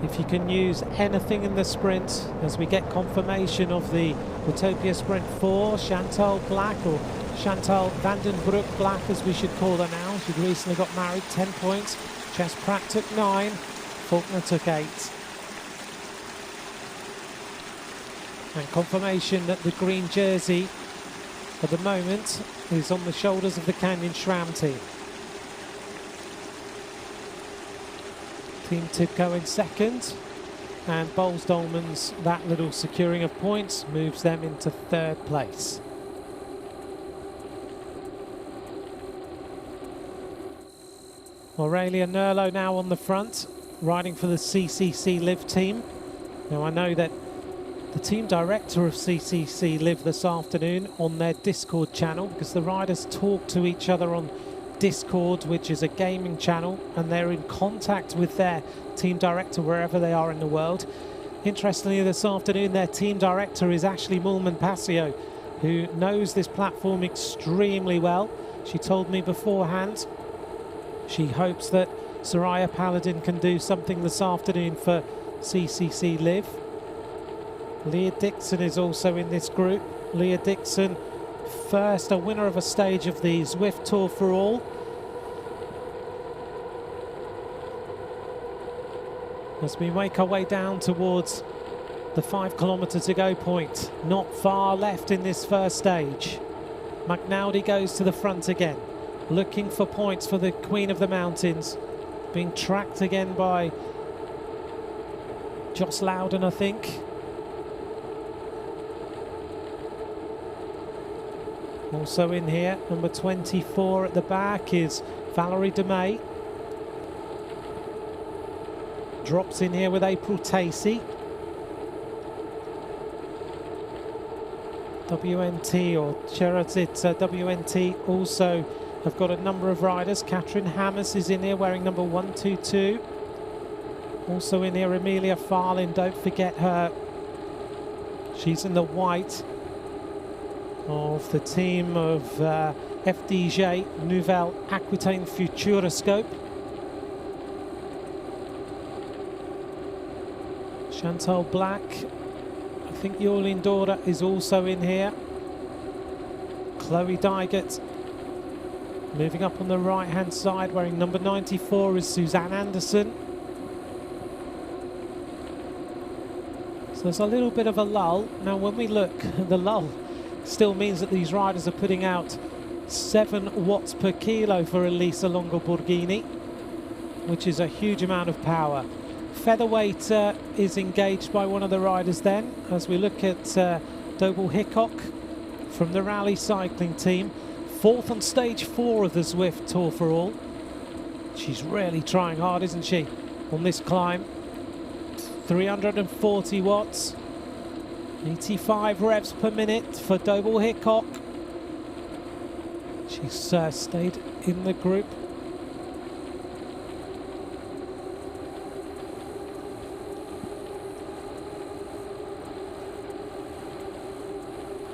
If you can use anything in the sprint, as we get confirmation of the Witopia Sprint 4, Chantal Black, or Chantal Vandenbroek Black as we should call her now. She'd recently got married, 10 points. Jess Pratt took 9, Faulkner took 8. And confirmation that the green jersey at the moment is on the shoulders of the Canyon SRAM team. Team Tidco in second, and Bowles-Dolman's that little securing of points moves them into 3rd place. Aurelia Nerlo now on the front, riding for the CCC Live team. Now I know that the team director of CCC Live this afternoon on their Discord channel, because the riders talk to each other on Discord, which is a gaming channel, and they're in contact with their team director wherever they are in the world. Interestingly, this afternoon their team director is Ashley Moolman-Passio, who knows this platform extremely well. She told me beforehand she hopes that Soraya Paladin can do something this afternoon for CCC Live. Leah Dixon is also in this group. Leah Dixon, first a winner of a stage of the Zwift Tour for All. As we make our way down towards the 5 kilometre to go point, not far left in this first stage. McNaldy goes to the front again, looking for points for the Queen of the Mountains, being tracked again by Joss Loudon, I think. Also in here, number 24 at the back is Valerie DeMay. Drops in here with April Tacey. WNT or Cherazit WNT also have got a number of riders. Catherine Hammers is in here wearing number 122. Also in here, Amelia Farlin, don't forget her. She's in the white of the team of FDJ Nouvelle Aquitaine Futuroscope. Chantal Black, I think Jorlin Dorda is also in here. Chloe Dygert moving up on the right hand side, wearing number 94 is Suzanne Anderson. So there's a little bit of a lull. Now when we look, the lull still means that these riders are putting out 7 watts per kilo for Elisa Longo Borghini, which is a huge amount of power. Featherweight is engaged by one of the riders then, as we look at Doble Hickok from the rally cycling team. 4th on stage 4 of the Zwift Tour for All. She's really trying hard, isn't she, on this climb. 340 watts, 85 revs per minute for Doble Hickok. She's stayed in the group.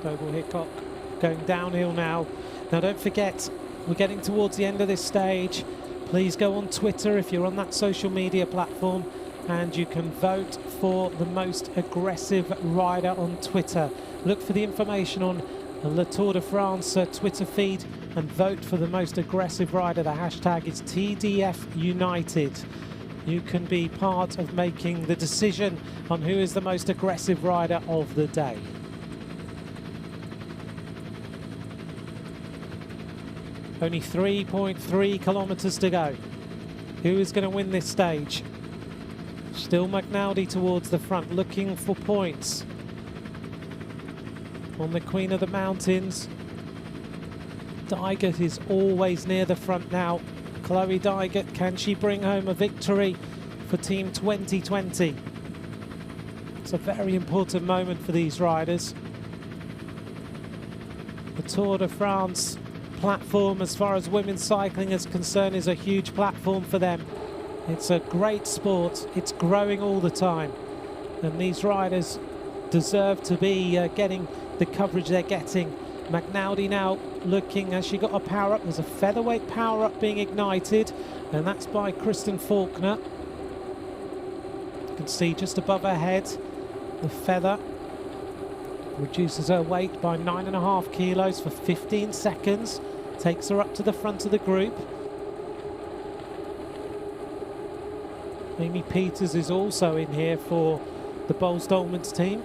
Doble Hickok going downhill now. Now don't forget, we're getting towards the end of this stage. Please go on Twitter if you're on that social media platform, and you can vote for the most aggressive rider on Twitter. Look for the information on the Le Tour de France Twitter feed and vote for the most aggressive rider. The hashtag is TDF United. You can be part of making the decision on who is the most aggressive rider of the day. Only 3.3 kilometers to go. Who is going to win this stage? Still McNally towards the front, looking for points on the Queen of the Mountains. Dygert is always near the front now. Chloe Dygert, can she bring home a victory for Team 2020? It's a very important moment for these riders. The Tour de France platform, as far as women's cycling is concerned, is a huge platform for them. It's a great sport. It's growing all the time, and these riders deserve to be getting the coverage they're getting. McNally now looking, as she got a power up. There's a featherweight power up being ignited, and that's by Kristen Faulkner. You can see just above her head the feather reduces her weight by 9.5 kilos for 15 seconds, takes her up to the front of the group. Amy Peters is also in here for the Boels-Dolmans team.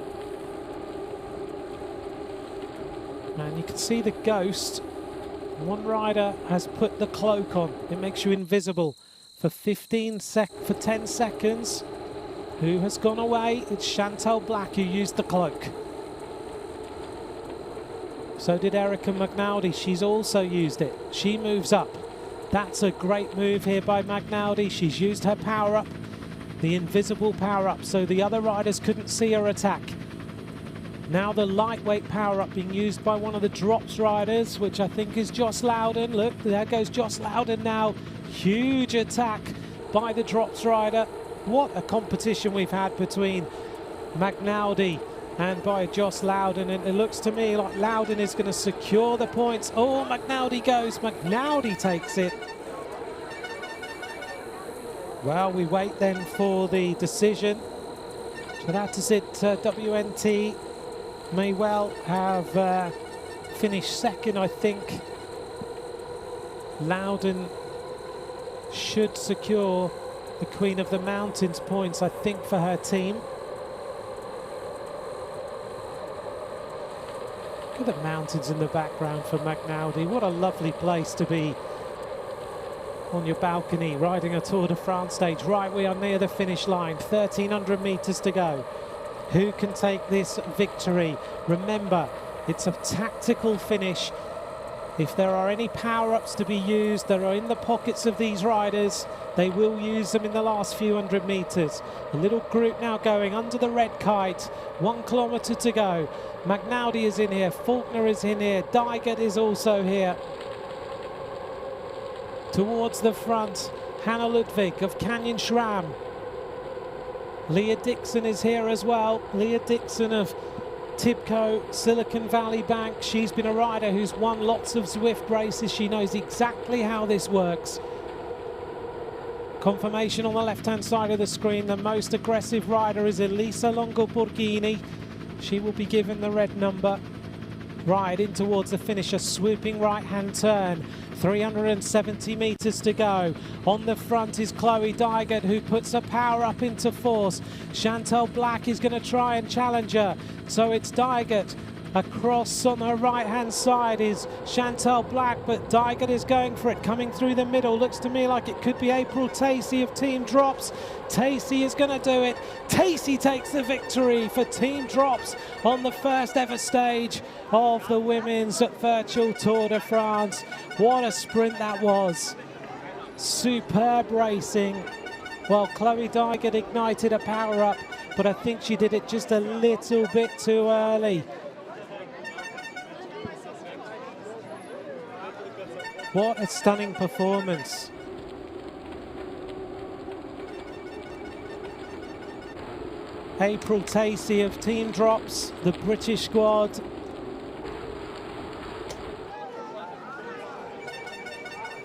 And you can see the ghost. One rider has put the cloak on. It makes you invisible for 10 seconds. Who has gone away? It's Chantal Black who used the cloak. So did Erica McNally. She's also used it. She moves up. That's a great move here by McNally. She's used her power up, the invisible power up, so the other riders couldn't see her attack. Now the lightweight power up being used by one of the drops riders, which I think is Joss Loudon. Look, there goes Joss Loudon now. Huge attack by the drops rider. What a competition we've had between McNally and by Joss Loudon, and it looks to me like Loudon is going to secure the points. Oh, McNally goes. McNally takes it. Well, we wait then for the decision. So that is it. WNT may well have finished second, I think. Loudon should secure the Queen of the Mountains points, I think, for her team. Look at the mountains in the background for McNally. What a lovely place to be on your balcony, riding a Tour de France stage. Right, we are near the finish line, 1,300 meters to go. Who can take this victory? Remember, it's a tactical finish. If there are any power-ups to be used that are in the pockets of these riders, they will use them in the last few hundred meters. A little group now going under the red kite. 1 kilometer to go. McNally is in here. Faulkner is in here. Dygert is also here. Towards the front, Hannah Ludwig of Canyon SRAM. Leah Dixon is here as well. Leah Dixon of Tibco, Silicon Valley Bank. She's been a rider who's won lots of Zwift races. She knows exactly how this works. Confirmation on the left-hand side of the screen. The most aggressive rider is Elisa Longo-Borghini. She will be given the red number. Right in towards the finish, a swooping right-hand turn. 370 metres to go. On the front is Chloe Dygert, who puts her power up into force. Chantal Black is going to try and challenge her. So it's Dygert. Across on her right-hand side is Chantal Black, but Dygert is going for it, coming through the middle. Looks to me like it could be April Tacey of Team Drops. Tacey is going to do it. Tacey takes the victory for Team Drops on the first ever stage of the Women's Virtual Tour de France. What a sprint that was. Superb racing. Well, Chloe Dygert ignited a power up, but I think she did it just a little bit too early. What a stunning performance. April Tacey of Team Drops, the British squad.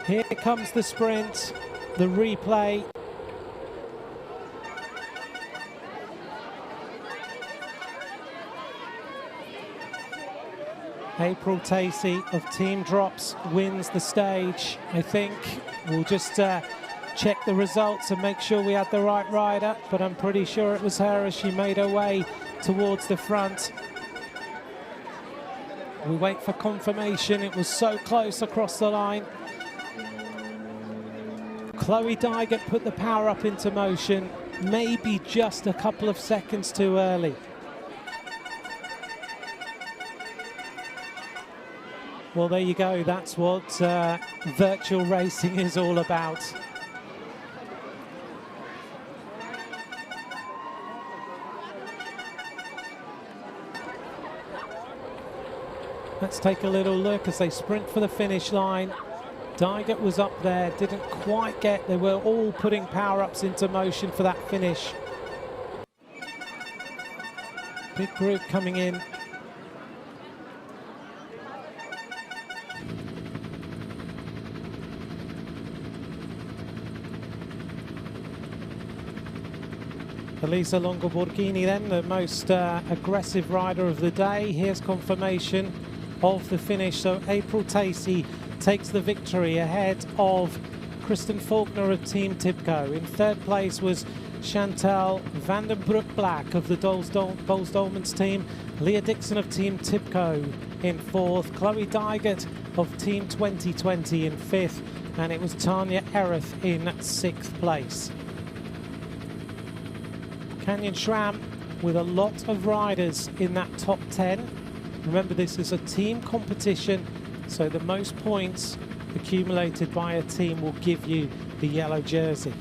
Here comes the sprint, the replay. April Tacey of Team Drops wins the stage. I think we'll just check the results and make sure we had the right rider, but I'm pretty sure it was her as she made her way towards the front. We wait for confirmation. It was so close across the line. Chloe Dygert put the power up into motion, maybe just a couple of seconds too early. Well, there you go. That's what virtual racing is all about. Let's take a little look as they sprint for the finish line. Dygert was up there, didn't quite get. They were all putting power-ups into motion for that finish. Big group coming in. Elisa Longo-Borghini then, the most aggressive rider of the day. Here's confirmation of the finish. So April Tacey takes the victory ahead of Kristen Faulkner of Team Tibco. In third place was Chantal Vandenbroek-Black of the Boels Dolmans team. Leah Dixon of Team Tibco in fourth. Chloe Dygert of Team 2020 in fifth. And it was Tanya Ereth in sixth place. Canyon SRAM with a lot of riders in that top 10. Remember, this is a team competition, so the most points accumulated by a team will give you the yellow jersey.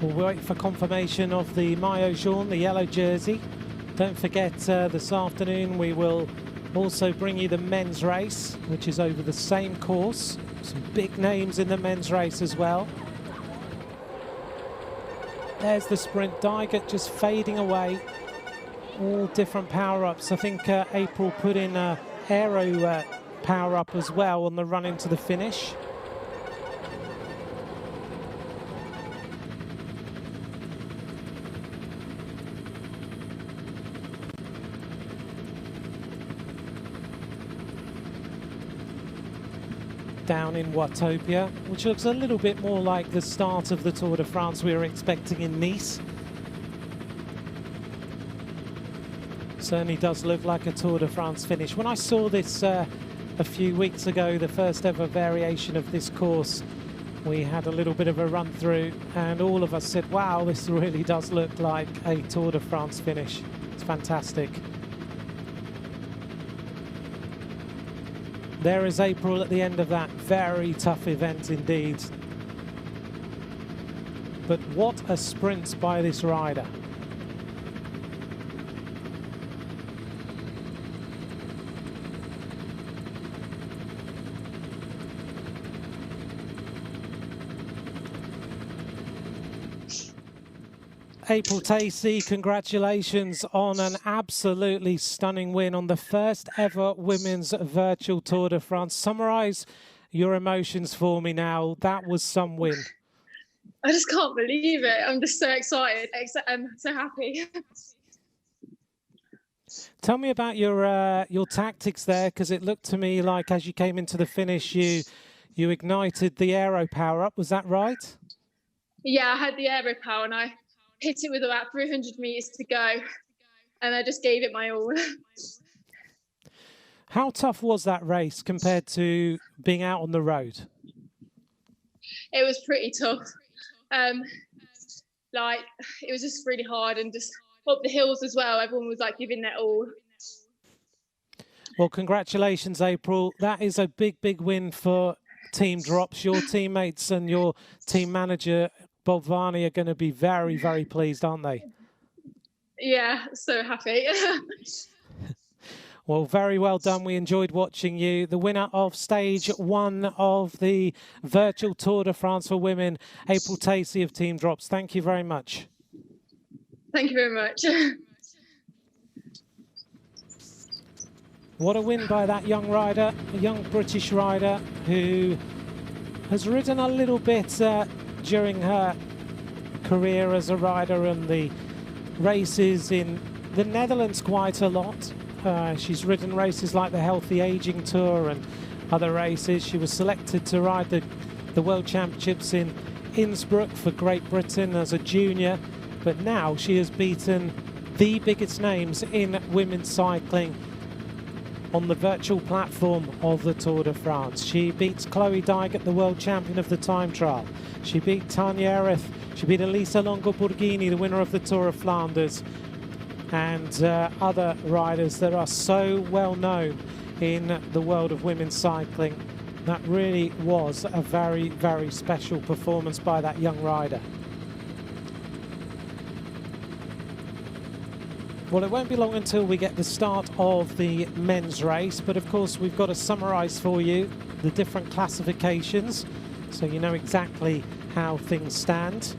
We'll wait for confirmation of the maillot jaune, the yellow jersey. Don't forget this afternoon we will also bring you the men's race, which is over the same course. Some big names in the men's race as well. There's the sprint. Dygert just fading away. All different power-ups. I think April put in a aero power-up as well on the run into the finish. Down in Witopia, which looks a little bit more like the start of the Tour de France we were expecting in Nice. Certainly does look like a Tour de France finish. When I saw this a few weeks ago, the first ever variation of this course, we had a little bit of a run through and all of us said, wow, this really does look like a Tour de France finish. It's fantastic. There is April at the end of that very tough event indeed. But what a sprint by this rider. April Tacey, congratulations on an absolutely stunning win on the first ever women's virtual Tour de France. Summarise your emotions for me now. That was some win.
I just can't believe it. I'm just so excited. I'm so happy.
Tell me about your tactics there, because it looked to me like as you came into the finish, you ignited the aero power up. Was that right?
Yeah, I had the aero power and I hit it with about 300 meters to go, and I just gave it my all.
How tough was that race compared to being out on the road?
It was pretty tough. Like, it was just really hard, and just up the hills as well. Everyone was like giving their all.
Well, congratulations, April. That is a big, big win for Team Drops. Your teammates and your team manager, Bob Varney, are going to be very, very pleased, aren't they?
Yeah, so happy.
Well, very well done. We enjoyed watching you. The winner of stage 1 of the virtual Tour de France for women, April Tacey of Team Drops. Thank you very much.
Thank you very much.
What a win by that young rider, a young British rider who has ridden a little bit during her career as a rider and the races in the Netherlands quite a lot. She's ridden races like the Healthy Aging Tour and other races. She was selected to ride the World Championships in Innsbruck for Great Britain as a junior, but now she has beaten the biggest names in women's cycling on the virtual platform of the Tour de France. She beats Chloe Dygert, the world champion of the time trial. She beat Tanja Ereth. She beat Elisa Longo-Borghini, the winner of the Tour of Flanders, and other riders that are so well known in the world of women's cycling. That really was a very, very special performance by that young rider. Well, it won't be long until we get the start of the men's race, but of course we've got to summarise for you the different classifications so you know exactly how things stand.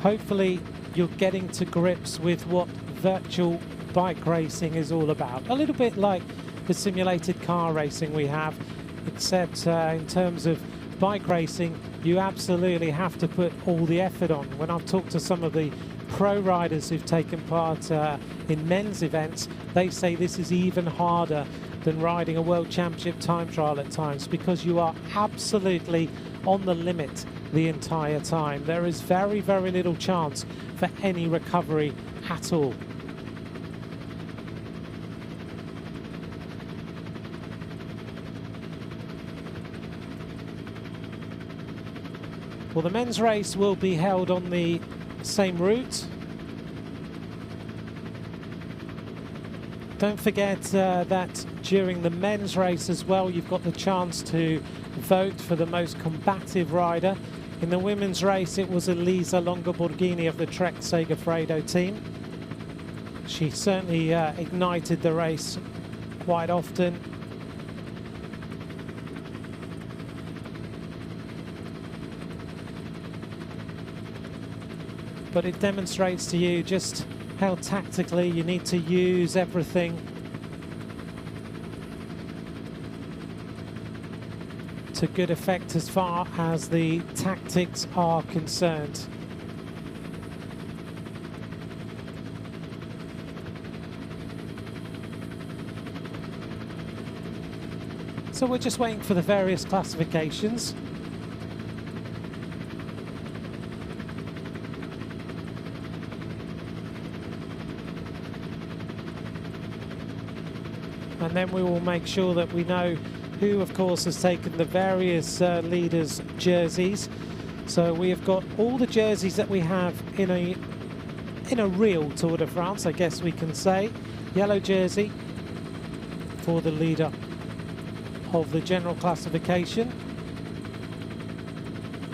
Hopefully you're getting to grips with what virtual bike racing is all about. A little bit like the simulated car racing we have, except in terms of bike racing, you absolutely have to put all the effort on. When I've talked to some of the pro riders who've taken part in men's events, they say this is even harder than riding a World Championship time trial at times, because you are absolutely on the limit the entire time. There is very, very little chance for any recovery at all. Well, the men's race will be held on the same route. Don't forget that during the men's race as well, you've got the chance to vote for the most combative rider. In the women's race, it was Elisa Longo-Borghini of the Trek Segafredo team. She certainly ignited the race quite often. But it demonstrates to you just how tactically you need to use everything to good effect as far as the tactics are concerned. So we're just waiting for the various classifications. And then we will make sure that we know who, of course, has taken the various leaders' jerseys. So we have got all the jerseys that we have in a real Tour de France, I guess we can say. Yellow jersey, for the leader of the general classification.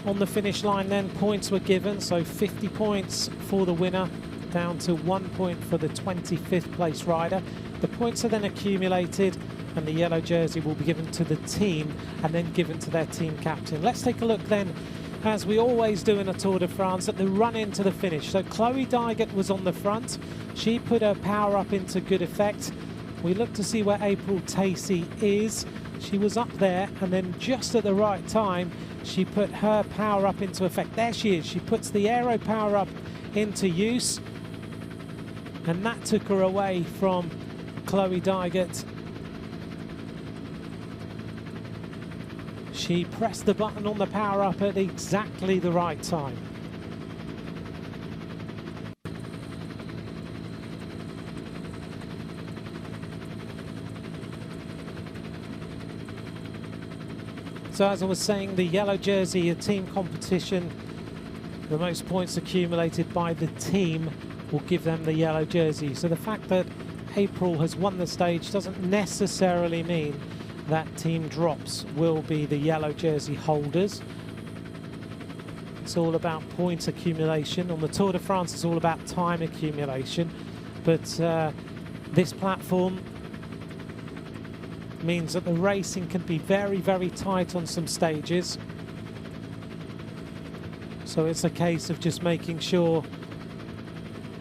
On the finish line then, points were given, so 50 points for the winner, down to 1 point for the 25th place rider. The points are then accumulated and the yellow jersey will be given to the team and then given to their team captain. Let's take a look then, as we always do in a Tour de France, at the run into the finish. So Chloe Dygert was on the front. She put her power up into good effect. We look to see where April Tacey is. She was up there, and then just at the right time, she put her power up into effect. There she is. She puts the aero power up into use, and that took her away from Chloe Dygert. She pressed the button on the power up at exactly the right time. So as I was saying, the yellow jersey, a team competition, the most points accumulated by the team will give them the yellow jersey. So the fact that April has won the stage doesn't necessarily mean that Team Drops will be the yellow jersey holders. It's all about point accumulation. On the Tour de France, it's all about time accumulation. But this platform means that the racing can be very, very tight on some stages. So it's a case of just making sure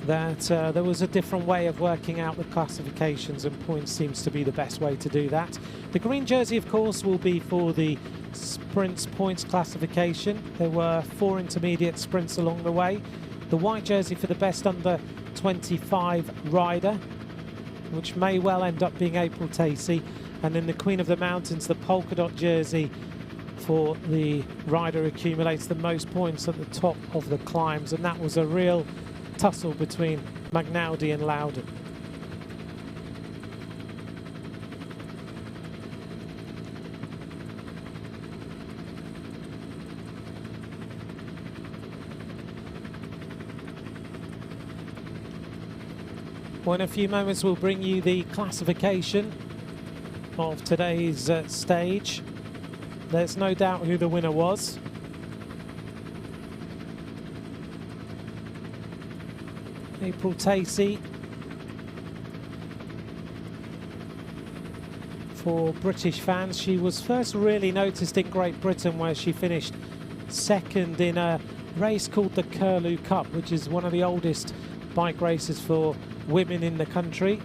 that there was a different way of working out the classifications, and points seems to be the best way to do that. The green jersey, of course, will be for the sprints points classification. There were 4 intermediate sprints along the way. The white jersey for the best under 25 rider, which may well end up being April Tacey. And then the Queen of the Mountains, the polka dot jersey for the rider who accumulates the most points at the top of the climbs. And that was a real tussle between McNaughty and Loudon. Well, in a few moments we'll bring you the classification of today's stage. There's no doubt who the winner was. April Tacey. For British fans, she was first really noticed in Great Britain, where she finished second in a race called the Curlew Cup, which is one of the oldest bike races for women in the country.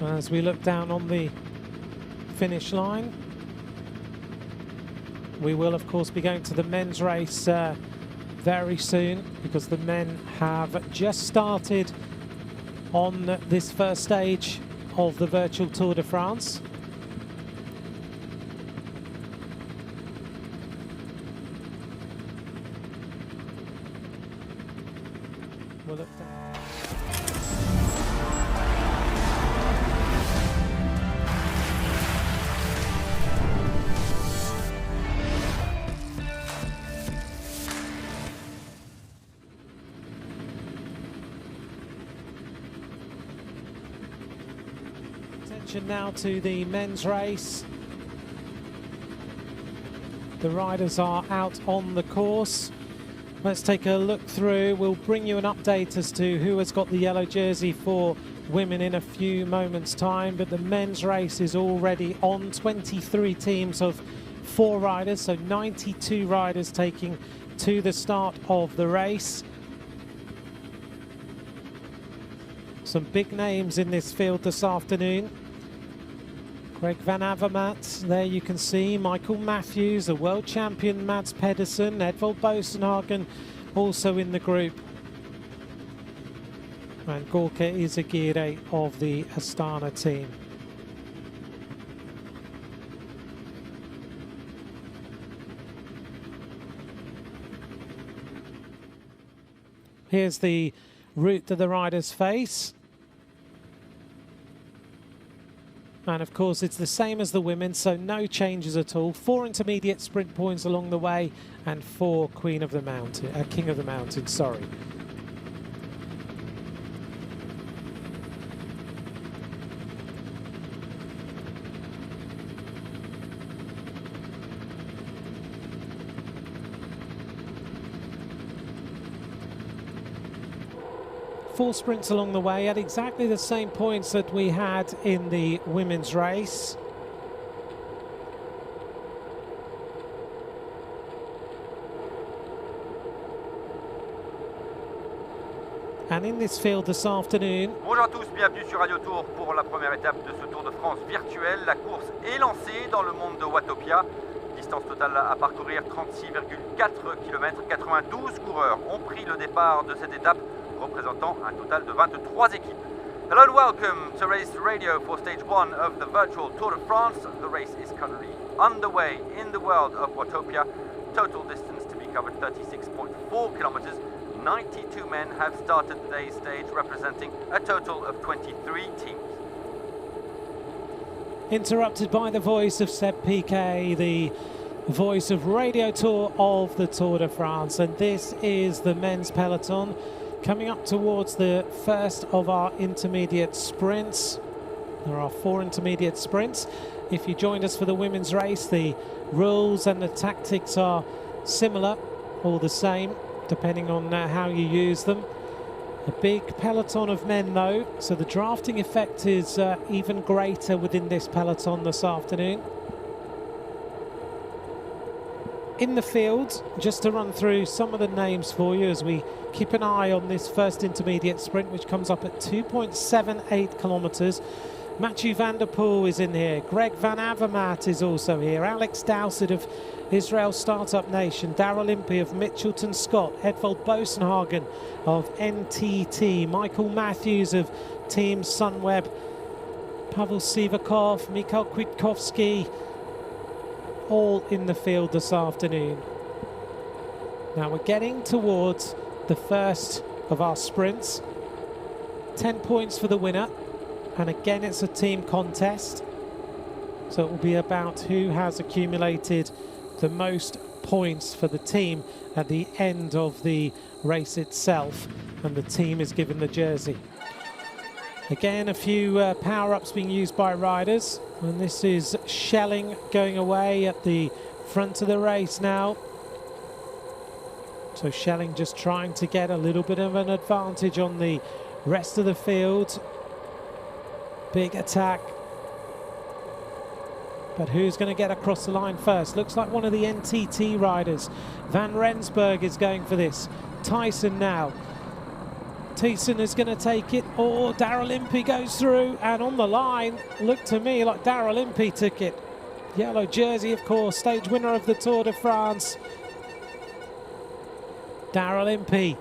As we look down on the finish line, we will of course be going to the men's race very soon, because the men have just started on this first stage of the virtual Tour de France. We'll look down. Now to the men's race. The riders are out on the course. Let's take a look through. We'll bring you an update as to who has got the yellow jersey for women in a few moments time, but the men's race is already on. 23 teams of 4 riders, so 92 riders taking to the start of the race. Some big names in this field this afternoon. Greg Van Avermaet, there you can see Michael Matthews, the world champion Mads Pedersen, Edvald Bosenhagen also in the group. And Gorka Izagirre of the Astana team. Here's the route that the riders face. And of course, it's the same as the women, so no changes at all. 4 intermediate sprint points along the way, and 4 King of the Mountain, sorry. Four sprints along the way at exactly the same points that we had in the women's race. And in this field this afternoon.
Bonjour à tous, bienvenue sur Radio Tour pour la première étape de ce Tour de France virtuel. La course est lancée dans le monde de Witopia. Distance totale à parcourir 36,4 km. 92 coureurs ont pris le départ de cette étape, représentant un total de 23 équipes. Hello and welcome to Race Radio for stage 1 of the virtual Tour de France. The race is currently underway in the world of Witopia. Total distance to be covered 36.4 kilometers. 92 men have started today's stage, representing a total of 23 teams.
Interrupted by the voice of Seb Piquet, the voice of Radio Tour of the Tour de France, and this is the men's peloton coming up towards the first of our intermediate sprints. There are 4 intermediate sprints. If you joined us for the women's race, the rules and the tactics are similar, all the same, depending on how you use them. A big peloton of men though, so the drafting effect is even greater within this peloton this afternoon. In the field, just to run through some of the names for you as we keep an eye on this first intermediate sprint, which comes up at 2.78 kilometres. Mathieu van der Poel is in here. Greg van Avermaet is also here. Alex Dowsett of Israel Startup Nation. Daryl Impey of Mitchelton Scott. Edvald Bosenhagen of NTT. Michael Matthews of Team Sunweb. Pavel Sivakov, Mikhail Kwiatkowski, all in the field this afternoon. Now we're getting towards the first of our sprints. 10 points for the winner, and again it's a team contest, so it will be about who has accumulated the most points for the team at the end of the race itself, and the team is given the jersey. Again, a few power-ups being used by riders, and this is Schelling going away at the front of the race now. So Schelling just trying to get a little bit of an advantage on the rest of the field. Big attack. But who's going to get across the line first? Looks like one of the NTT riders. Van Rensburg is going for this. Tyson now. Thiessen is going to take it. Oh, Daryl Impey goes through, and on the line, looked to me like Daryl Impey took it. Yellow jersey, of course, stage winner of the Tour de France. Daryl Impey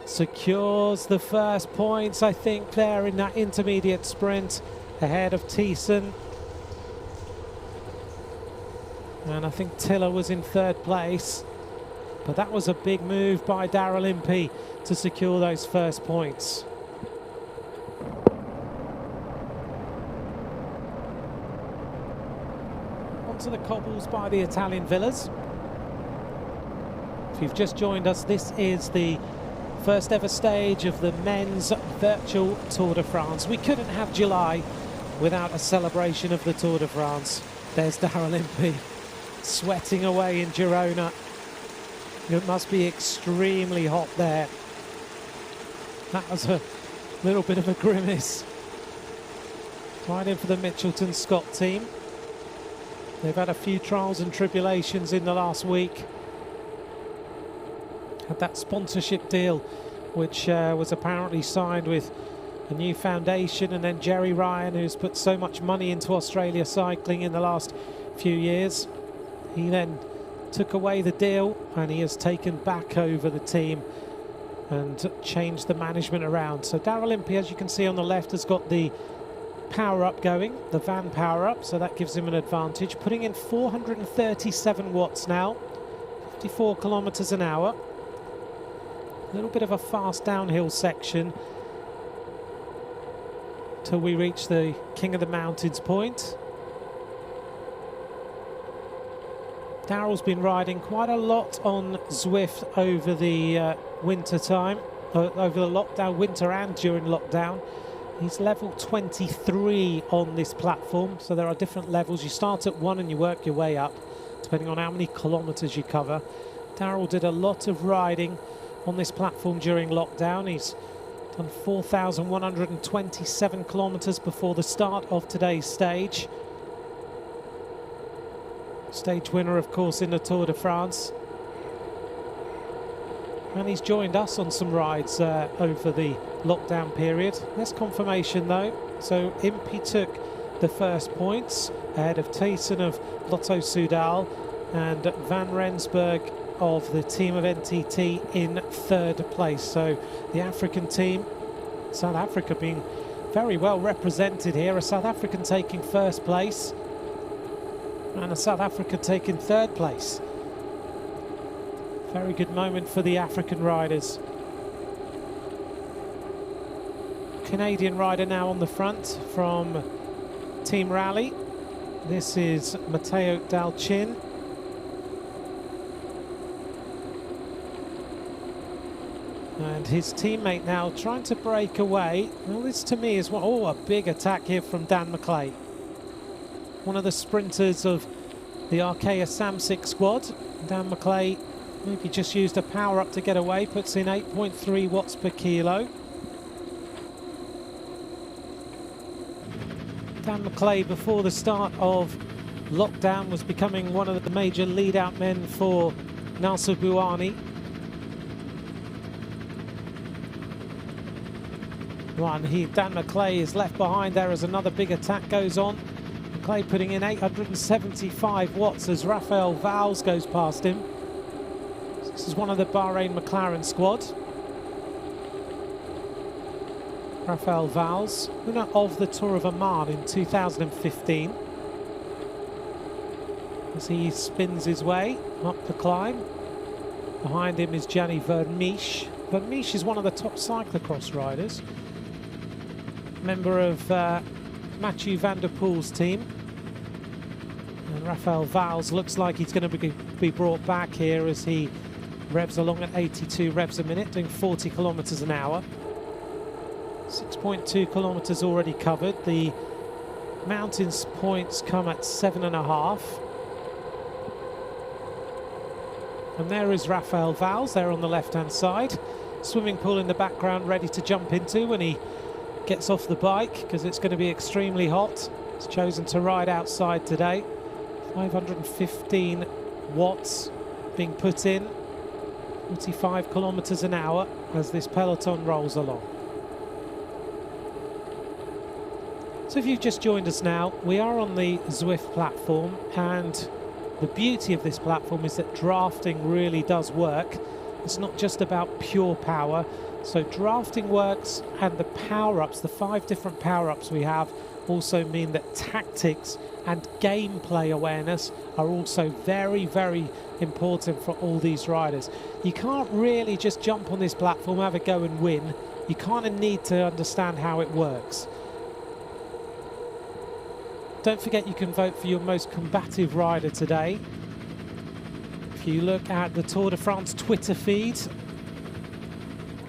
secures the first points, I think, there in that intermediate sprint ahead of Thiessen. And I think Tiller was in third place. But that was a big move by Daryl Impey to secure those first points. Onto the cobbles by the Italian villas. If you've just joined us, this is the first ever stage of the men's virtual Tour de France. We couldn't have July without a celebration of the Tour de France. There's Daryl Impey sweating away in Girona. It must be extremely hot there. That was a little bit of a grimace. Right in for the Mitchelton Scott team. They've had a few trials and tribulations in the last week. Had that sponsorship deal, which was apparently signed with a new foundation, and then Jerry Ryan, who's put so much money into Australia cycling in the last few years. He then took away the deal, and he has taken back over the team and changed the management around. So Daryl Impey, as you can see on the left, has got the power-up going, the van power-up, so that gives him an advantage. Putting in 437 watts now, 54 kilometers an hour. A little bit of a fast downhill section till we reach the King of the Mountains point. Daryl's been riding quite a lot on Zwift over the winter time, over the lockdown, winter and during lockdown. He's level 23 on this platform, so there are different levels. You start at 1 and you work your way up, depending on how many kilometres you cover. Daryl did a lot of riding on this platform during lockdown. He's done 4,127 kilometres before the start of today's stage. Stage winner, of course, in the Tour de France. And he's joined us on some rides over the lockdown period. Less confirmation though. So Impey took the first points ahead of Thiessen of Lotto Soudal and Van Rensburg of the team of NTT in third place. So the African team, South Africa being very well represented here. A South African taking first place and a South Africa taking third place. Very good moment for the African riders. Canadian rider now on the front from Team Rally. This is Matteo Dalchin. And his teammate now trying to break away. Well, this to me is a big attack here from Dan McClay. One of the sprinters of the Arkea Samsic squad. Dan McClay maybe just used a power up to get away, puts in 8.3 watts per kilo. Dan McClay, before the start of lockdown, was becoming one of the major lead-out men for Nasser Bouhanni. Dan McClay is left behind there as another big attack goes on. McClay putting in 875 watts as Raphael Valls goes past him. This is one of the Bahrain McLaren squad. Raphael Valls, winner of the Tour of Oman in 2015. As he spins his way up the climb. Behind him is Gianni Vermeesch. Vermeesch is one of the top cyclocross riders. Member of Mathieu van der Poel's team. And Raphael Valls looks like he's going to be brought back here as he revs along at 82 revs a minute, doing 40 kilometers an hour. 6.2 kilometers already covered. The mountains points come at 7.5. And there is Raphael Valls there on the left-hand side. Swimming pool in the background ready to jump into when he gets off the bike, because it's going to be extremely hot. He's chosen to ride outside today. 515 watts being put in. 45 kilometers an hour as this peloton rolls along. So if you've just joined us now, we are on the Zwift platform, and the beauty of this platform is that drafting really does work. It's not just about pure power. So drafting works, and the power-ups, the 5 different power-ups we have, also mean that tactics and gameplay awareness are also very, very important for all these riders. You can't really just jump on this platform, have a go and win. You kind of need to understand how it works. Don't forget you can vote for your most combative rider today. If you look at the Tour de France Twitter feed,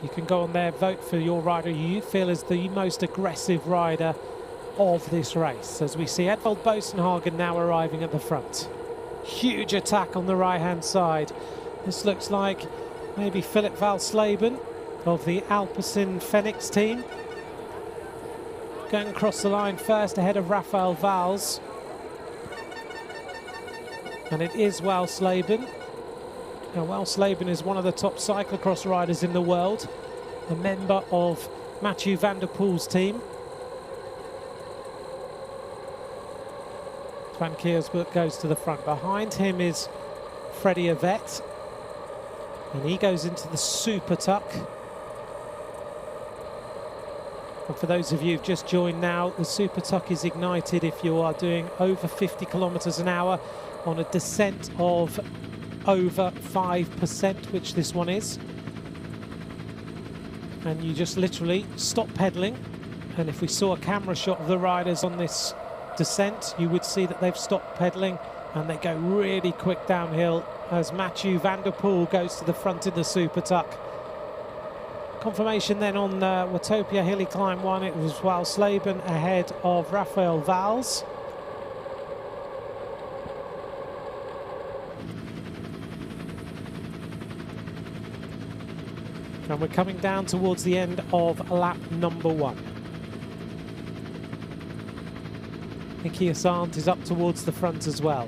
you can go on there, vote for your rider you feel is the most aggressive rider of this race. As we see Edvald Bosenhagen now arriving at the front. Huge attack on the right-hand side. This looks like maybe Philip Valsleben of the Alpecin Phoenix team. Going across the line first ahead of Raphael Valls. And it is Valsleben. Now, Valsleben is one of the top cyclocross riders in the world, a member of Mathieu van der Poel's team. Van Kiersburg goes to the front. Behind him is Freddy Ovett, and he goes into the super tuck. And for those of you who've just joined now, the super tuck is ignited if you are doing over 50 kilometers an hour on a descent of over 5%, which this one is. And you just literally stop pedaling And if we saw a camera shot of the riders on this descent, you would see that they've stopped pedalling and they go really quick downhill as Mathieu van der Poel goes to the front in the super tuck. Confirmation then on Witopia Hilly Climb 1, it was Walsleben ahead of Raphael Valls. And we're coming down towards the end of lap number 1. Nicky Assant is up towards the front as well.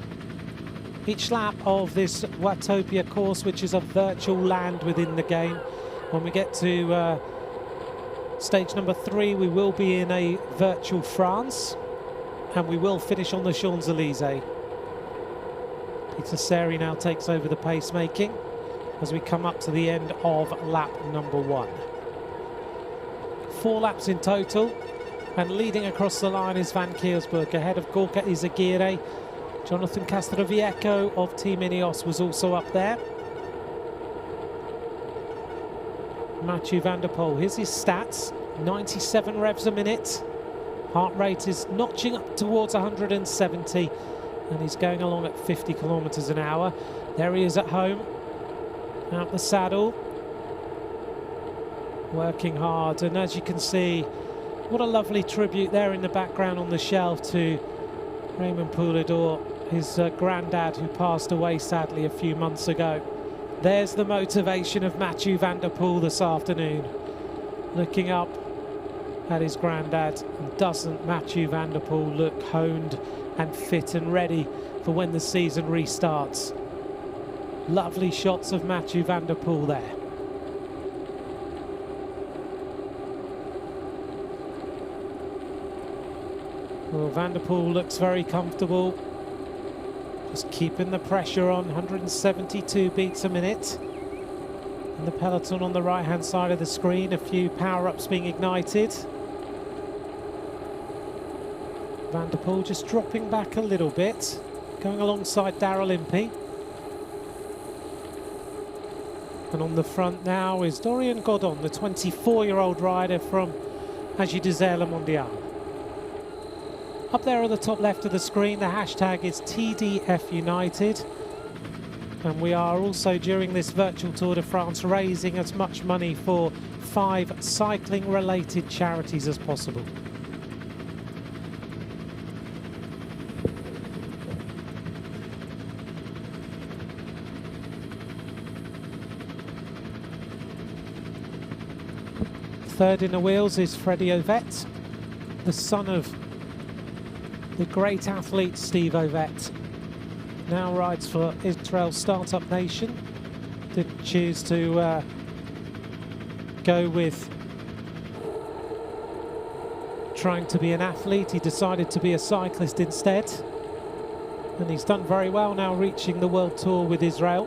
Each lap of this Witopia course, which is a virtual land within the game. When we get to stage number 3, we will be in a virtual France, and we will finish on the Champs-Élysées. Peter Seri now takes over the pacemaking as we come up to the end of lap number 1. 4 laps in total, and leading across the line is Van Kiersberg ahead of Gorka Izagirre. Jonathan Castroviejo of Team Ineos was also up there. Mathieu van der Poel, here's his stats: 97 revs a minute. Heart rate is notching up towards 170, and he's going along at 50 kilometers an hour. There he is at home, out the saddle, working hard. And as you can see, what a lovely tribute there in the background on the shelf to Raymond Poulador, his granddad, who passed away sadly a few months ago. There's the motivation of Mathieu van der Poel this afternoon, looking up at his granddad. And doesn't Mathieu van der Poel look honed and fit and ready for when the season restarts? Lovely shots of Mathieu van der Poel there. Well, van der Poel looks very comfortable, just keeping the pressure on. 172 beats a minute. And the peloton on the right hand side of the screen, a few power-ups being ignited. Van der Poel just dropping back a little bit, going alongside Daryl Impey. And on the front now is Dorian Godon, the 24-year-old rider from Agi Désert Le Mondial. Up there on the top left of the screen, the hashtag is TDF United. And we are also, during this virtual Tour de France, raising as much money for 5 cycling-related charities as possible. Third in the wheels is Freddy Ovett, the son of the great athlete Steve Ovett. Now rides for Israel Startup Nation. Didn't choose to go with trying to be an athlete. He decided to be a cyclist instead. And he's done very well now, reaching the World Tour with Israel.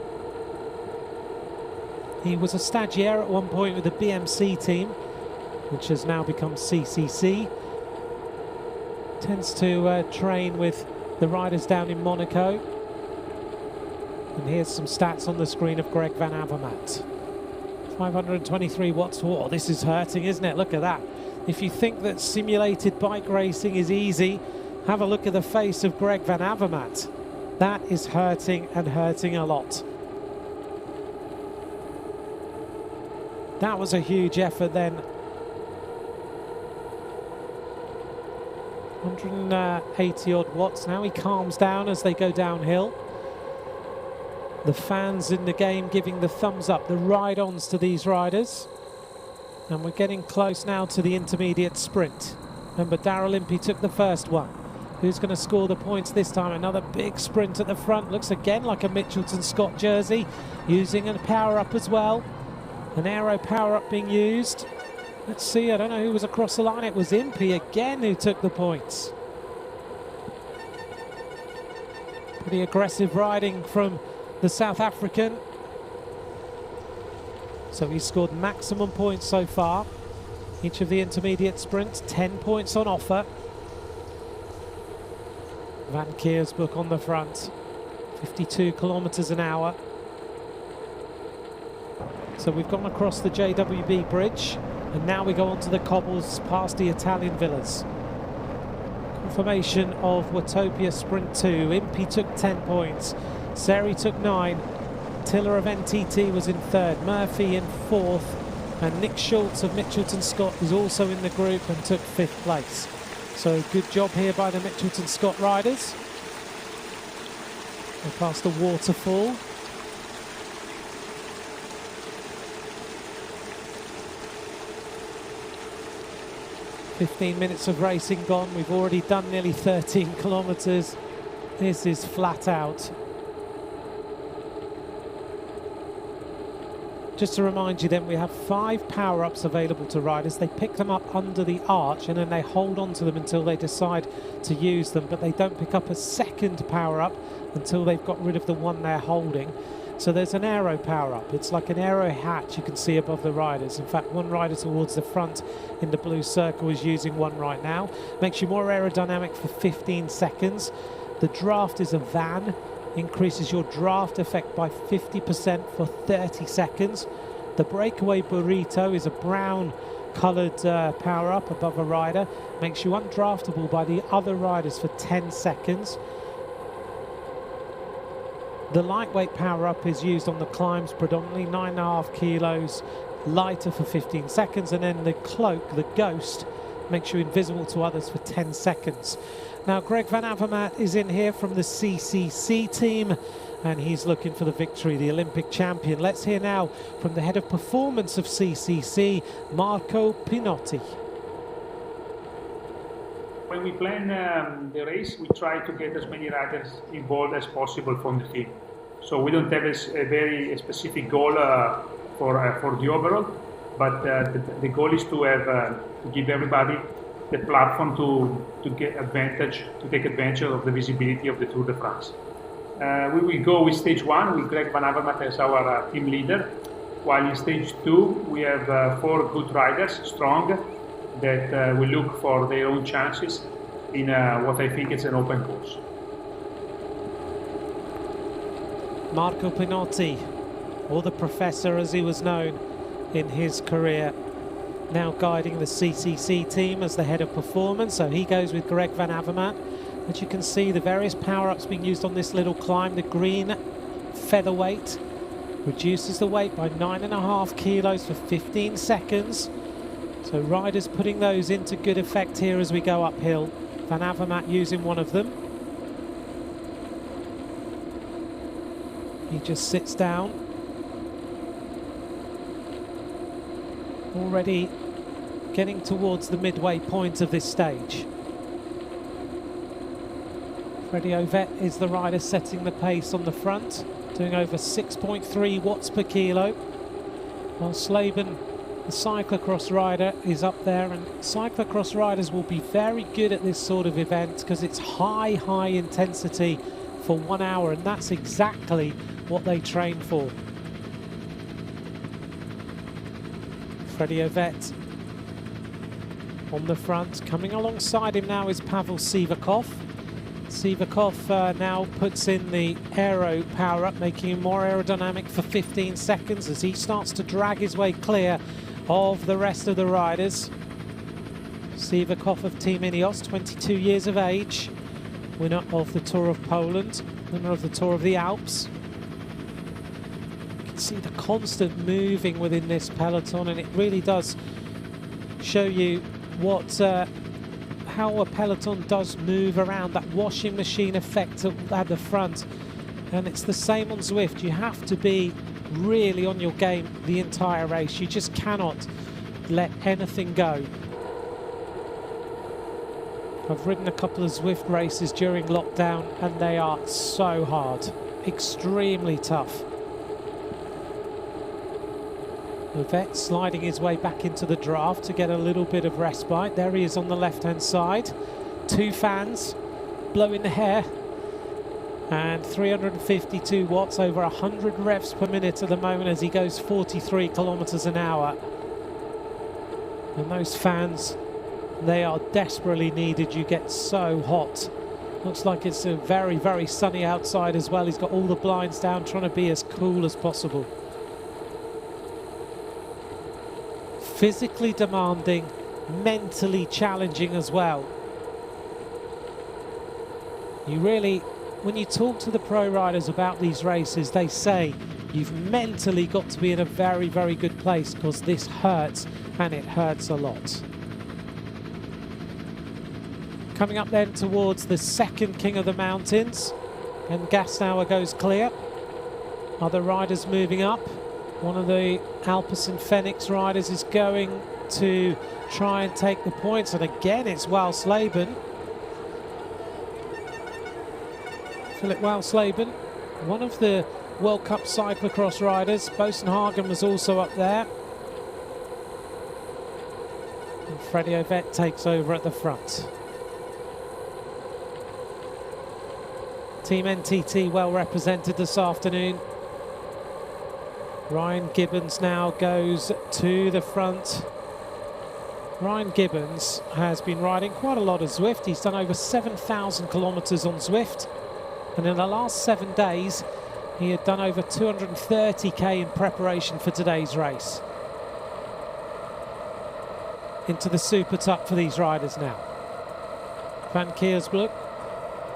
He was a stagiaire at one point with the BMC team, which has now become CCC. Tends to train with the riders down in Monaco. And here's some stats on the screen of Greg Van Avermaet. 523 watts. Oh, this is hurting, isn't it? Look at that. If you think that simulated bike racing is easy, have a look at the face of Greg Van Avermaet. That is hurting, and hurting a lot. That was a huge effort then. 180 odd watts. Now he calms down as they go downhill. The fans in the game giving the thumbs up, the ride-ons to these riders. And we're getting close now to the intermediate sprint. Remember, Daryl Impey took the first one. Who's going to score the points this time? Another big sprint at the front. Looks again like a Mitchelton Scott jersey. Using a power-up as well. An aero power-up being used. Let's see, I don't know who was across the line. It was Impey again who took the points. Pretty aggressive riding from the South African. So he's scored maximum points so far. Each of the intermediate sprints, 10 points on offer. Van Kiersberg on the front, 52 kilometers an hour. So we've gone across the JWB bridge, And now we go on to the cobbles past the Italian villas. Confirmation of Witopia Sprint 2. Impey took 10 points. Seri took 9. Tiller of NTT was in 3rd. Murphy in 4th. And Nick Schultz of Mitchelton Scott was also in the group and took 5th place. So good job here by the Mitchelton Scott riders. They passed the waterfall. "15 minutes of racing gone. We've already done nearly 13 kilometres. This is flat out." Just to remind you then, we have 5 power-ups available to riders. They pick them up under the arch and then they hold on to them until they decide to use them, but they don't pick up a second power-up until they've got rid of the one they're holding. So there's an aero power-up. It's like an aero hatch you can see above the riders. In fact, one rider towards the front in the blue circle is using one right now. Makes you more aerodynamic for 15 seconds. The draft is a van. Increases your draft effect by 50% for 30 seconds. The breakaway burrito is a brown coloured power-up above a rider. Makes you undraftable by the other riders for 10 seconds. The lightweight power-up is used on the climbs predominantly, 9.5 kilos lighter for 15 seconds. And then the cloak, the ghost, makes you invisible to others for 10 seconds. Now, Greg Van Avermaet is in here from the CCC team, and he's looking for the victory, the Olympic champion. Let's hear now from the head of performance of CCC, Marco Pinotti.
When we plan the race, we try to get as many riders involved as possible from the team. So we don't have a very specific goal for the overall, but the goal is to have to give everybody the platform to take advantage of the visibility of the Tour de France. We will go with stage 1 with Greg Van Avermaet as our team leader, while in stage 2 we have 4 good riders, strong, that will look for their own chances in what I think is an open course.
Marco Pinotti, or the Professor as he was known in his career, now guiding the CCC team as the head of performance. So he goes with Greg Van Avermaet. As you can see, the various power-ups being used on this little climb. The green featherweight reduces the weight by 9.5 kilos for 15 seconds. So riders putting those into good effect here as we go uphill. Van Avermaet using one of them. He just sits down. Already getting towards the midway point of this stage. Freddy Ovett is the rider setting the pace on the front, doing over 6.3 watts per kilo, while Slaben, the cyclocross rider, is up there. And cyclocross riders will be very good at this sort of event because it's high intensity for 1 hour, and that's exactly what they train for. Freddy Ovett on the front. Coming alongside him now is Pavel Sivakov. Sivakov now puts in the aero power-up, making him more aerodynamic for 15 seconds as he starts to drag his way clear of the rest of the riders. Sivakov of Team Ineos, 22 years of age, winner of the Tour of Poland, winner of the Tour of the Alps. You can see the constant moving within this peloton, and it really does show you what how a peloton does move around, that washing machine effect at the front. And it's the same on Zwift. You have to be really on your game the entire race. You just cannot let anything go. I've ridden a couple of Zwift races during lockdown and they are so hard, extremely tough. Ovett sliding his way back into the draft to get a little bit of respite. There he is on the left-hand side. 2 fans blowing the hair. And 352 watts, over 100 revs per minute at the moment as he goes 43 kilometers an hour. And those fans, they are desperately needed. You get so hot. Looks like it's a very sunny outside as well. He's got all the blinds down, trying to be as cool as possible. physically demanding, mentally challenging as well. You really, when you talk to the pro riders about these races, they say you've mentally got to be in a very, very good place because this hurts, and it hurts a lot. Coming up then towards the second King of the Mountains, and Gastauer goes clear. Other riders moving up. One of the Alpecin Phoenix riders is going to try and take the points, and again it's Walsleben. Philip Walsleben, one of the World Cup cyclocross riders. Bosenhagen was also up there. And Freddy Ovett takes over at the front. Team NTT well represented this afternoon. Ryan Gibbons now goes to the front. Ryan Gibbons has been riding quite a lot of Zwift. He's done over 7,000 kilometres on Zwift. And in the last 7 days, he had done over 230k in preparation for today's race. Into the super tuck for these riders now. Van Kiersbroek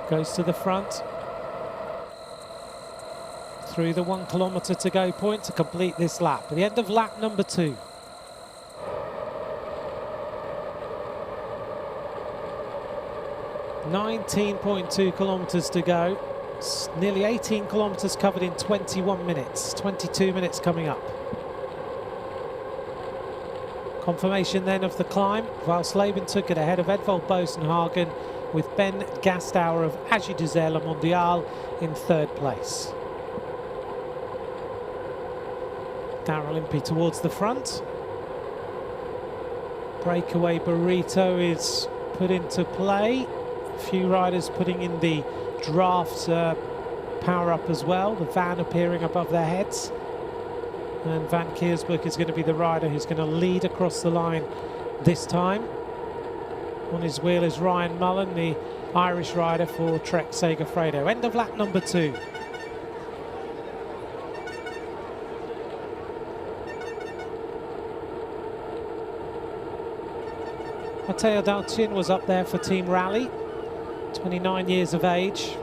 goes to the front. Through the 1 kilometre to go point to complete this lap. At the end of lap number 2. .2 kilometres to go. It's nearly 18 kilometres covered in 21 minutes. 22 minutes coming up. Confirmation then of the climb. Walsleben took it ahead of Edvald Bosenhagen, with Ben Gastauer of Agi Duzelle Mondial in 3rd place. Darrell Impey towards the front. Breakaway burrito is put into play. A few riders putting in the draft power up as well. The van appearing above their heads. And Van Kiersbroek is going to be the rider who's going to lead across the line this time. On his wheel is Ryan Mullen, the Irish rider for Trek Segafredo. End of lap number 2. Matteo Dalcin was up there for Team Rally, 29 years of age,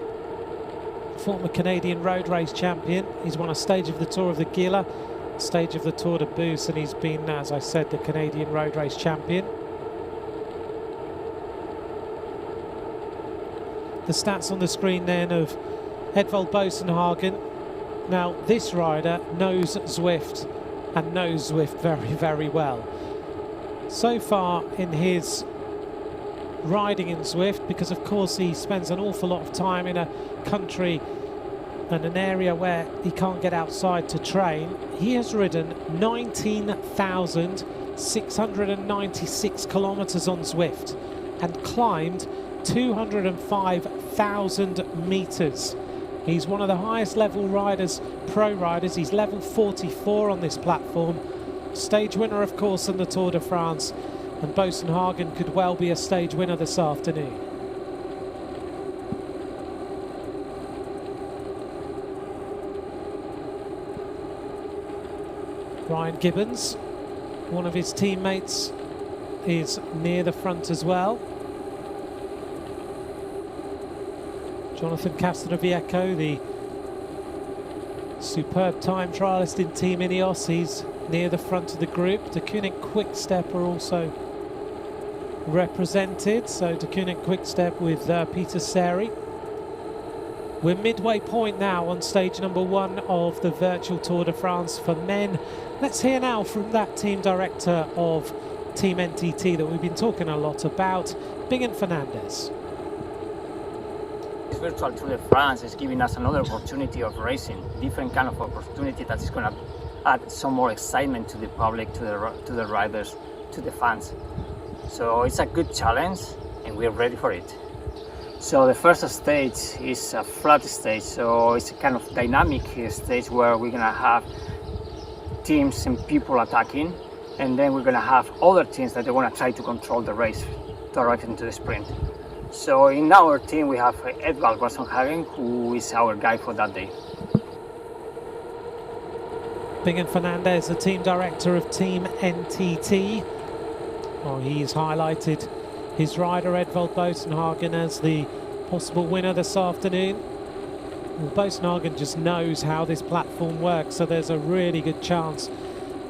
former Canadian road race champion. He's won a stage of the Tour of the Gila, a stage of the Tour de Beauce, and he's been, as I said, the Canadian road race champion. The stats on the screen then of Edvald Bosenhagen. Now, this rider knows Zwift and knows Zwift very, very well. So far in his riding in Zwift, because of course he spends an awful lot of time in a country and an area where he can't get outside to train, he has ridden 19,696 kilometres on Zwift and climbed 205,000 metres. He's one of the highest level riders, pro riders. He's level 44 on this platform. Stage winner, of course, in the Tour de France, and Bosenhagen could well be a stage winner this afternoon. Ryan Gibbons, one of his teammates, is near the front as well. Jonathan Castronoviecco, the superb time trialist in Team Ineos, he's near the front of the group. De Koning Quick-Step are also represented. So De Koning Quick-Step with Peter Seri. We're midway point now on stage number 1 of the virtual Tour de France for men. Let's hear now from that team director of Team NTT that we've been talking a lot about, Bingen Fernandez.
This virtual Tour de France is giving us another opportunity of racing, different kind of opportunity that is going to add some more excitement to the public, to the riders, to the fans. So it's a good challenge and we're ready for it. So the first stage is a flat stage, so it's a kind of dynamic stage where we're gonna have teams and people attacking, and then we're gonna have other teams that they wanna try to control the race to arrive into the sprint. So in our team we have Edvald Bosenhagen, who is our guy for that day.
Bingen Fernandez, the team director of Team NTT. Well, he's highlighted his rider Edvald Bosenhagen as the possible winner this afternoon. Well, Bosenhagen just knows how this platform works, so there's a really good chance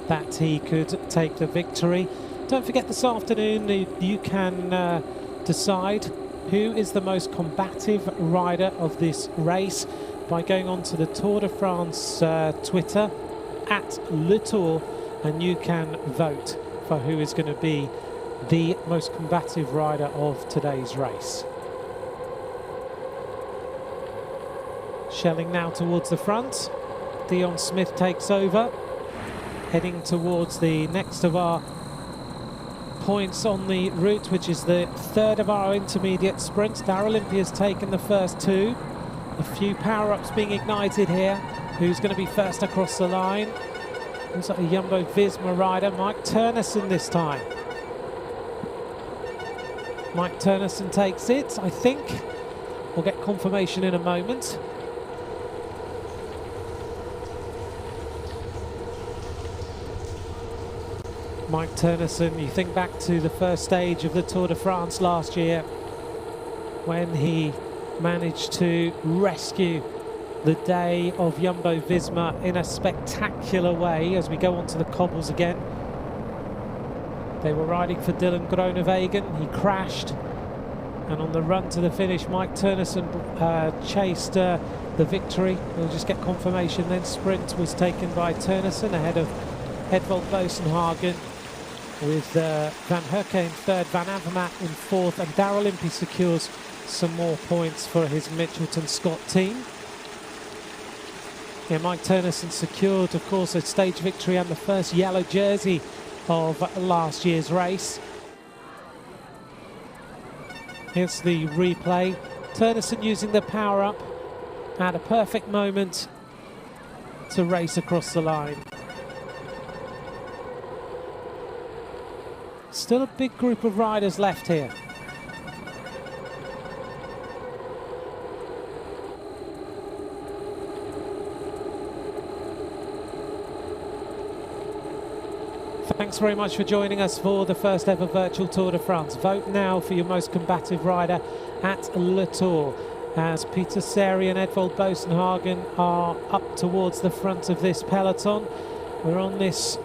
that he could take the victory. Don't forget, this afternoon you can decide who is the most combative rider of this race by going on to the Tour de France Twitter @LeTour, and you can vote for who is going to be the most combative rider of today's race. Shelling now towards the front. Dion Smith takes over, heading towards the next of our points on the route, which is the third of our intermediate sprints. Darryl Impey has taken the first two. A few power-ups being ignited here. Who's going to be first across the line? Looks like a Jumbo-Visma rider, Mike Turnesen this time. Mike Turnesen takes it, I think. We'll get confirmation in a moment. Mike Turnesen, you think back to the first stage of the Tour de France last year when he managed to rescue the day of Jumbo-Visma in a spectacular way as we go on to the Cobbles again. They were riding for Dylan Groenewegen, he crashed, and on the run to the finish Mike Turnesen chased the victory. We'll just get confirmation then. Sprint was taken by Turnesen ahead of Edvald Bosenhagen, with Van Herke in third, Van Avermaet in fourth, and Darryl Impey secures some more points for his Mitchelton Scott team. Yeah, Mike Turnesen secured, of course, a stage victory and the first yellow jersey of last year's race. Here's the replay. Turnesen using the power-up at a perfect moment to race across the line. Still a big group of riders left here. Thanks very much for joining us for the first ever virtual Tour de France. Vote now for your most combative rider at Le Tour, as Peter Seri and Edvald Bosenhagen are up towards the front of this peloton. We're on this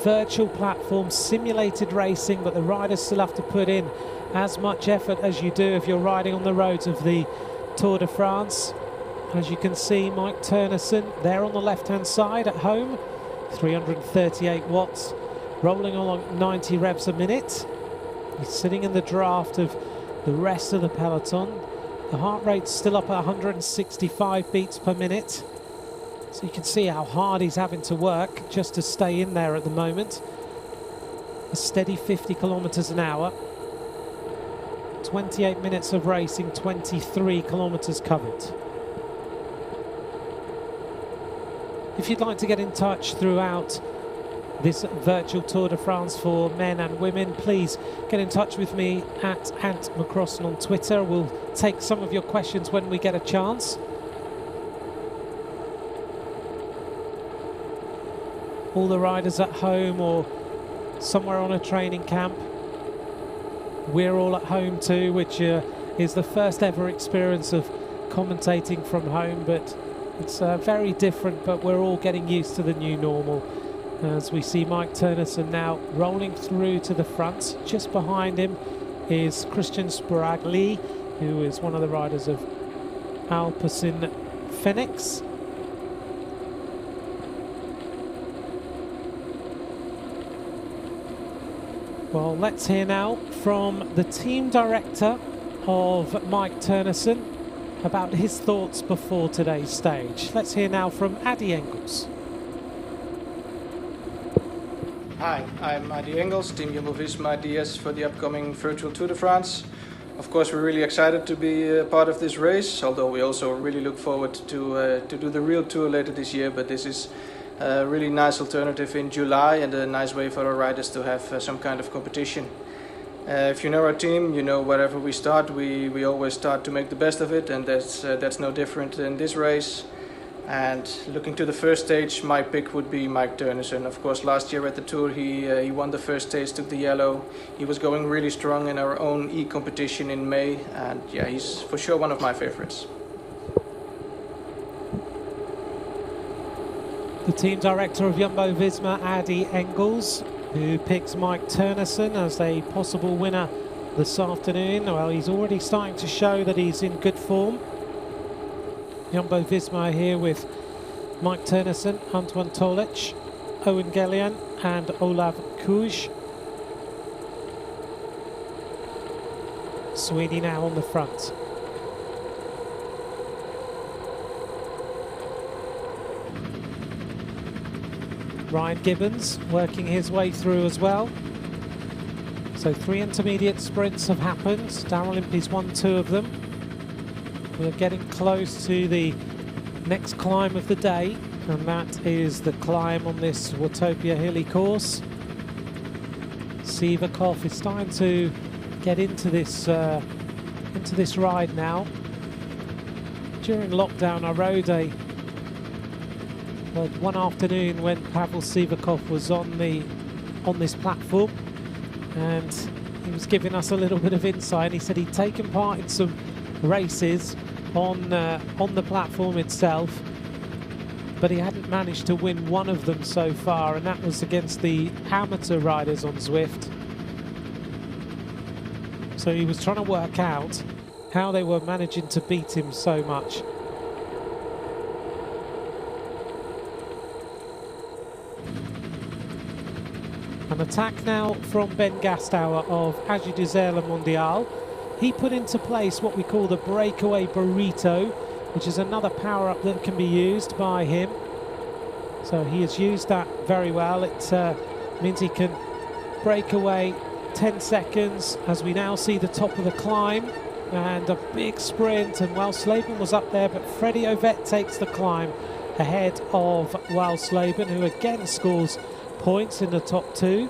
virtual platform, simulated racing, but the riders still have to put in as much effort as you do if you're riding on the roads of the Tour de France. As you can see, Mike Turnesen there on the left-hand side at home, 338 watts, rolling along 90 revs a minute. He's sitting in the draft of the rest of the peloton. The heart rate's still up at 165 beats per minute. So you can see how hard he's having to work just to stay in there at the moment. A steady 50 kilometers an hour. 28 minutes of racing, 23 kilometers covered. If you'd like to get in touch throughout this virtual Tour de France for men and women, please get in touch with me at Ant McCrossan on Twitter. We'll take some of your questions when we get a chance. All the riders at home or somewhere on a training camp, we're all at home too, which is the first ever experience of commentating from home, but it's very different, but we're all getting used to the new normal. As we see Mike Turnesen now rolling through to the front. Just behind him is Christian Sporagli, who is one of the riders of Alpecin Phoenix. Well, let's hear now from the team director of Mike Turnesen about his thoughts before today's stage. Let's hear now from Adi Engels.
Hi, I'm Adi Engels, Team Jumbo-Visma DS for the upcoming virtual Tour de France. Of course, we're really excited to be part of this race, although we also really look forward to do the real tour later this year. But this is a really nice alternative in July and a nice way for our riders to have some kind of competition. If you know our team, you know wherever we start, we always start to make the best of it, and that's no different in this race. And looking to the first stage, my pick would be Mike Teunissen. Of course, last year at the Tour, he won the first stage, took the yellow. He was going really strong in our own E-competition in May. And yeah, he's for sure one of my favorites.
The team director of Jumbo-Visma, Adi Engels, who picks Mike Teunissen as a possible winner this afternoon. Well, he's already starting to show that he's in good form. Jumbo-Visma here with Mike Teunissen, Antoine Tolic, Owen Gellian and Olav Kuj. Sweeney now on the front. Ryan Gibbons working his way through as well. So 3 intermediate sprints have happened. Darrell Impey's won 2 of them. We're getting close to the next climb of the day, and that is the climb on this Witopia hilly course. Sivakov is starting to get into this ride now. During lockdown, I rode one afternoon when Pavel Sivakov was on this platform, and he was giving us a little bit of insight. He said he'd taken part in some races on the platform itself, but he hadn't managed to win one of them so far, and that was against the amateur riders on Zwift. So he was trying to work out how they were managing to beat him so much. An attack now from Ben Gastower of Agi Dessert Mondial. He put into place what we call the breakaway burrito, which is another power-up that can be used by him. So he has used that very well. It means he can break away 10 seconds as we now see the top of the climb, and a big sprint, and Walsleben was up there, but Freddy Ovett takes the climb ahead of Walsleben, who again scores points in the top 2.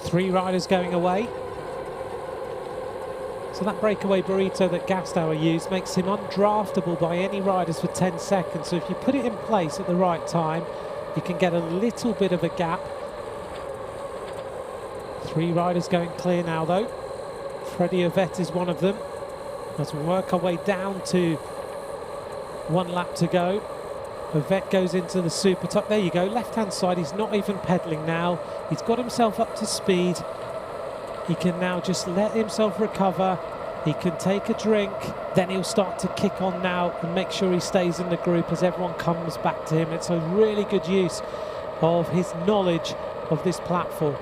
3 riders going away. So that breakaway burrito that Gastower used makes him undraftable by any riders for 10 seconds. So if you put it in place at the right time, you can get a little bit of a gap. 3 riders going clear now though. Freddy Ovett is one of them. As we work our way down to 1 lap to go. Ovett goes into the super top. There you go, left-hand side. He's not even pedaling now. He's got himself up to speed. He can now just let himself recover. He can take a drink. Then he'll start to kick on now and make sure he stays in the group as everyone comes back to him. It's a really good use of his knowledge of this platform.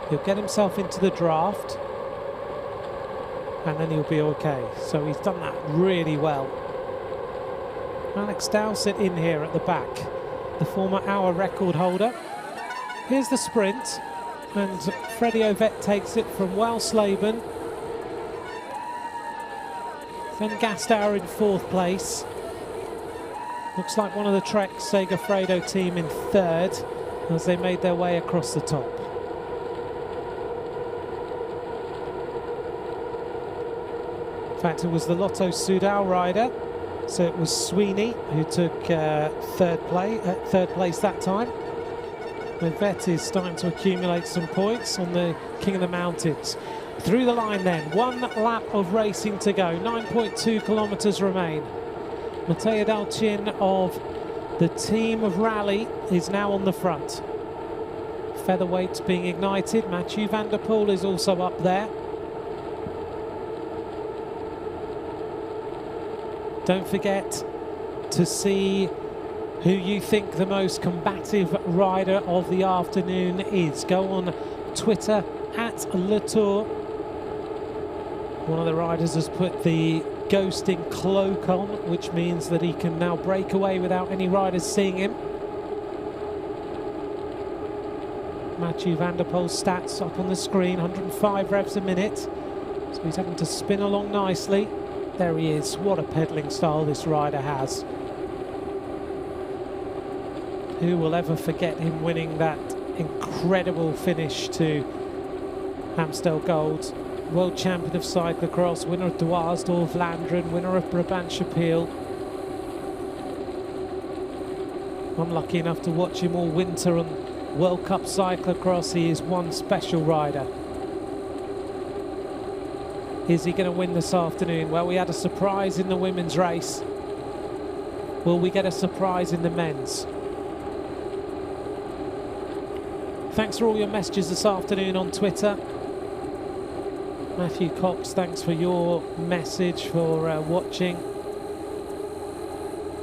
He'll get himself into the draft, and then he'll be okay. So he's done that really well. Alex Dowsett in here at the back, the former hour record holder. Here's the sprint, and Freddy Ovett takes it from Walsleben. Then Gastower in 4th place. Looks like one of the Trek Segafredo team in 3rd as they made their way across the top. In fact, it was the Lotto Soudal rider, so it was Sweeney who took 3rd place that time. Ovett is starting to accumulate some points on the King of the Mountains. Through the line then, 1 lap of racing to go, 9.2 kilometers remain. Mateo Dalcin of the team of Rally is now on the front. Featherweights being ignited. Mathieu van der Poel is also up there. Don't forget to see who you think the most combative rider of the afternoon is. Go on Twitter @LeTour. One of the riders has put the ghosting cloak on, which means that he can now break away without any riders seeing him. Mathieu van der Poel's stats up on the screen, 105 revs a minute. So he's having to spin along nicely. There he is. What a pedaling style this rider has. Who will ever forget him winning that incredible finish to Amstel Gold, world champion of cyclocross, winner of Dwars door Vlaanderen, winner of Brabantse Pijl. I'm lucky enough to watch him all winter on World Cup cyclocross. He is one special rider. Is he going to win this afternoon? Well, we had a surprise in the women's race. Will we get a surprise in the men's? Thanks for all your messages this afternoon on Twitter. Matthew Cox, thanks for your message, for watching.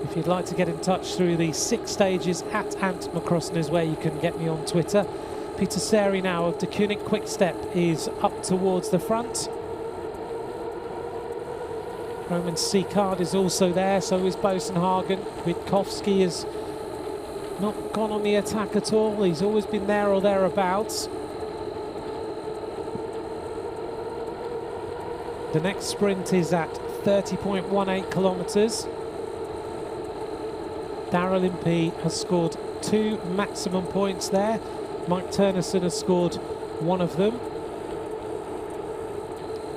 If you'd like to get in touch through the 6 stages at Ant McCrossan is where you can get me on Twitter. Peter Seri now of De Koenig Quickstep is up towards the front. Roman Seacard is also there, so is Bosenhagen. Witkowski has not gone on the attack at all. He's always been there or thereabouts. The next sprint is at 30.18 kilometres. Daryl Impey has scored 2 maximum points there. Mike Turnison has scored 1 of them.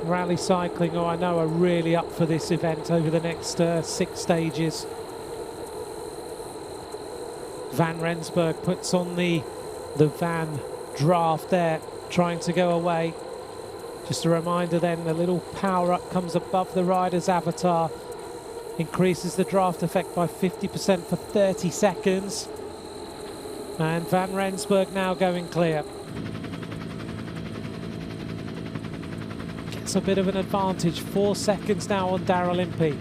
Rally Cycling, I know, are really up for this event over the next 6 stages. Van Rensburg puts on the van draft there, trying to go away. Just a reminder then, the little power up comes above the rider's avatar, increases the draft effect by 50% for 30 seconds. And Van Rensburg now going clear. Gets a bit of an advantage, 4 seconds now on Daryl Impey.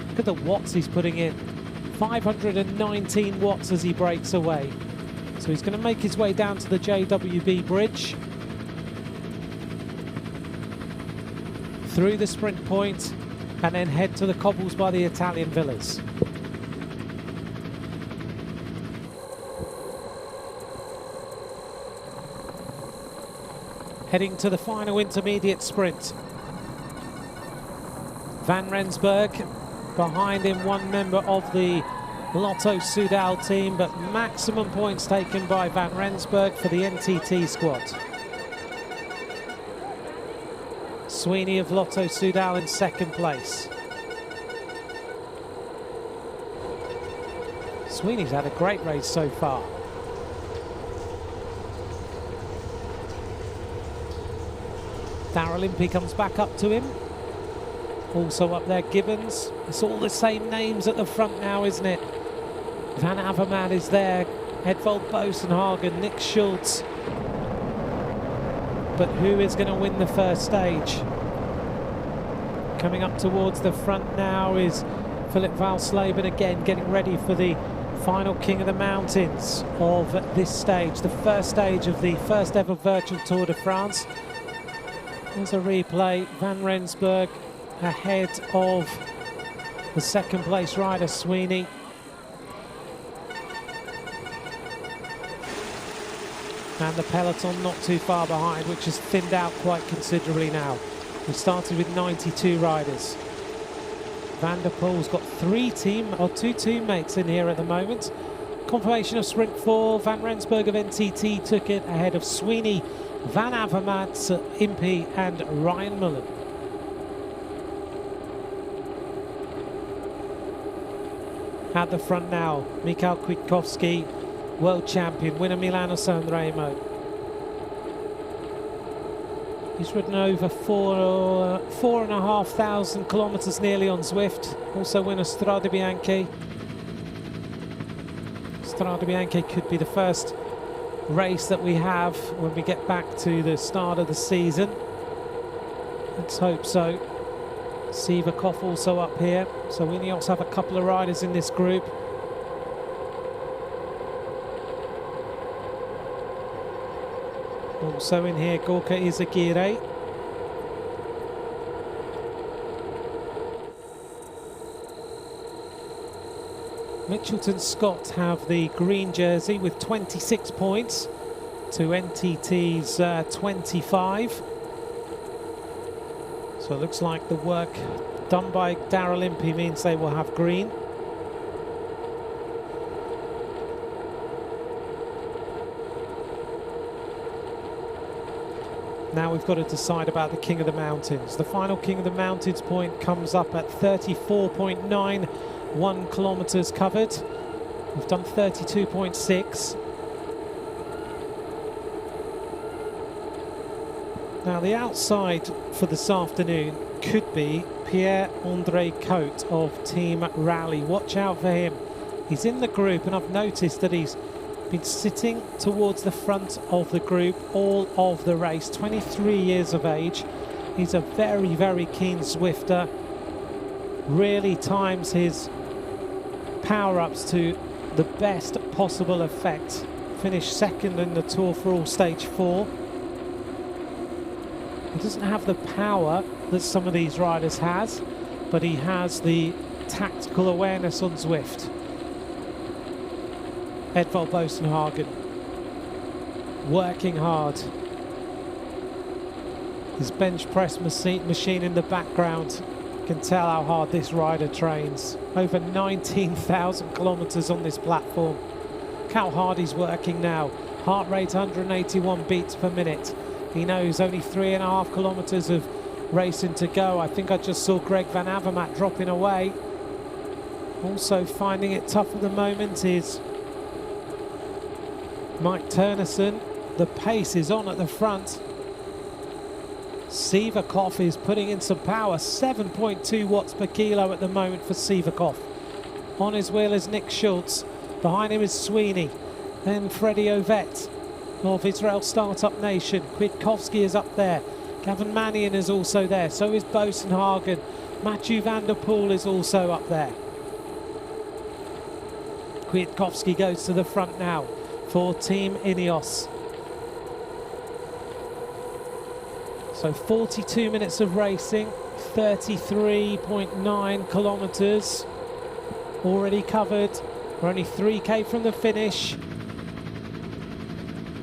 Look at the watts he's putting in. 519 watts as he breaks away. So he's going to make his way down to the JWB bridge. Through the sprint point and then head to the cobbles by the Italian villas. Heading to the final intermediate sprint. Van Rensburg, behind him 1 member of the Lotto Soudal team, but maximum points taken by Van Rensburg for the NTT squad. Sweeney of Lotto Soudal in 2nd place. Sweeney's had a great race so far. Daryl Impey comes back up to him. Also up there, Gibbons. It's all the same names at the front now, isn't it? Van Avermaet is there. Hedvold Bosenhagen, Nick Schultz. But who is going to win the first stage? Coming up towards the front now is Philip Valsleben again, getting ready for the final King of the Mountains of this stage, the first stage of the first ever virtual Tour de France. There's a replay. Van Rensburg ahead of the 2nd place rider Sweeney. And the peloton not too far behind, which has thinned out quite considerably now. We started with 92 riders. Van der Poel's got 2 teammates in here at the moment. Confirmation of sprint 4. Van Rensburg of NTT took it ahead of Sweeney, Van Avermaet, Impey and Ryan Mullen. At the front now, Mikhail Kwiatkowski, world champion, winner Milano-San Remo. He's ridden over 4,500 kilometres nearly on Zwift. Also winner Strade Bianche. Strade Bianche could be the first race that we have when we get back to the start of the season. Let's hope so. Sivakov also up here. So we also have a couple of riders in this group. Also in here, Gorka Izagirre. Mitchelton Scott have the green jersey with 26 points to NTT's 25. So it looks like the work done by Daryl Impey means they will have green. Now we've got to decide about the King of the Mountains. The final King of the Mountains point comes up at 34.91 kilometers covered. We've done 32.6. Now the outside for this afternoon could be Pierre-André Cote of Team Rally. Watch out for him. He's in the group, and I've noticed that he's been sitting towards the front of the group all of the race. 23 years of age. He's a very, very keen Zwifter. Really times his power-ups to the best possible effect. Finished second in the Tour for all stage 4. He doesn't have the power that some of these riders has, but he has the tactical awareness on Zwift. Edvald Boasson-Hagen working hard. His bench press machine in the background. You can tell how hard this rider trains. Over 19,000 kilometers on this platform. Look how hard he's working now. Heart rate 181 beats per minute. He knows only 3.5 kilometers of racing to go. I think I just saw Greg Van Avermaet dropping away. Also finding it tough at the moment is Mike Turnerson. The pace is on at the front. Sivakov is putting in some power. 7.2 watts per kilo at the moment for Sivakov. On his wheel is Nick Schultz. Behind him is Sweeney. Then Freddy Ovett of Israel Startup Nation. Kwiatkowski is up there. Gavin Mannion is also there. So is Boasson-Hagen. Mathieu van der Poel is also up there. Kwiatkowski goes to the front now for Team Ineos. So 42 minutes of racing, 33.9 kilometers already covered. We're only 3k from the finish.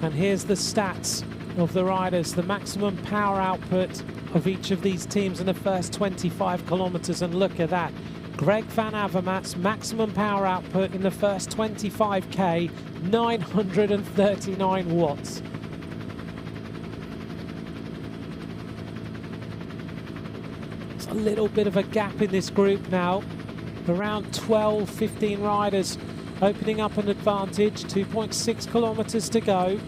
And here's the stats of the riders, the maximum power output of each of these teams in the first 25 kilometers. And look at that. Greg Van Avermaet's maximum power output in the first 25k, 939 watts. It's a little bit of a gap in this group now. Around 12, 15 riders opening up an advantage. 2.6 kilometers to go.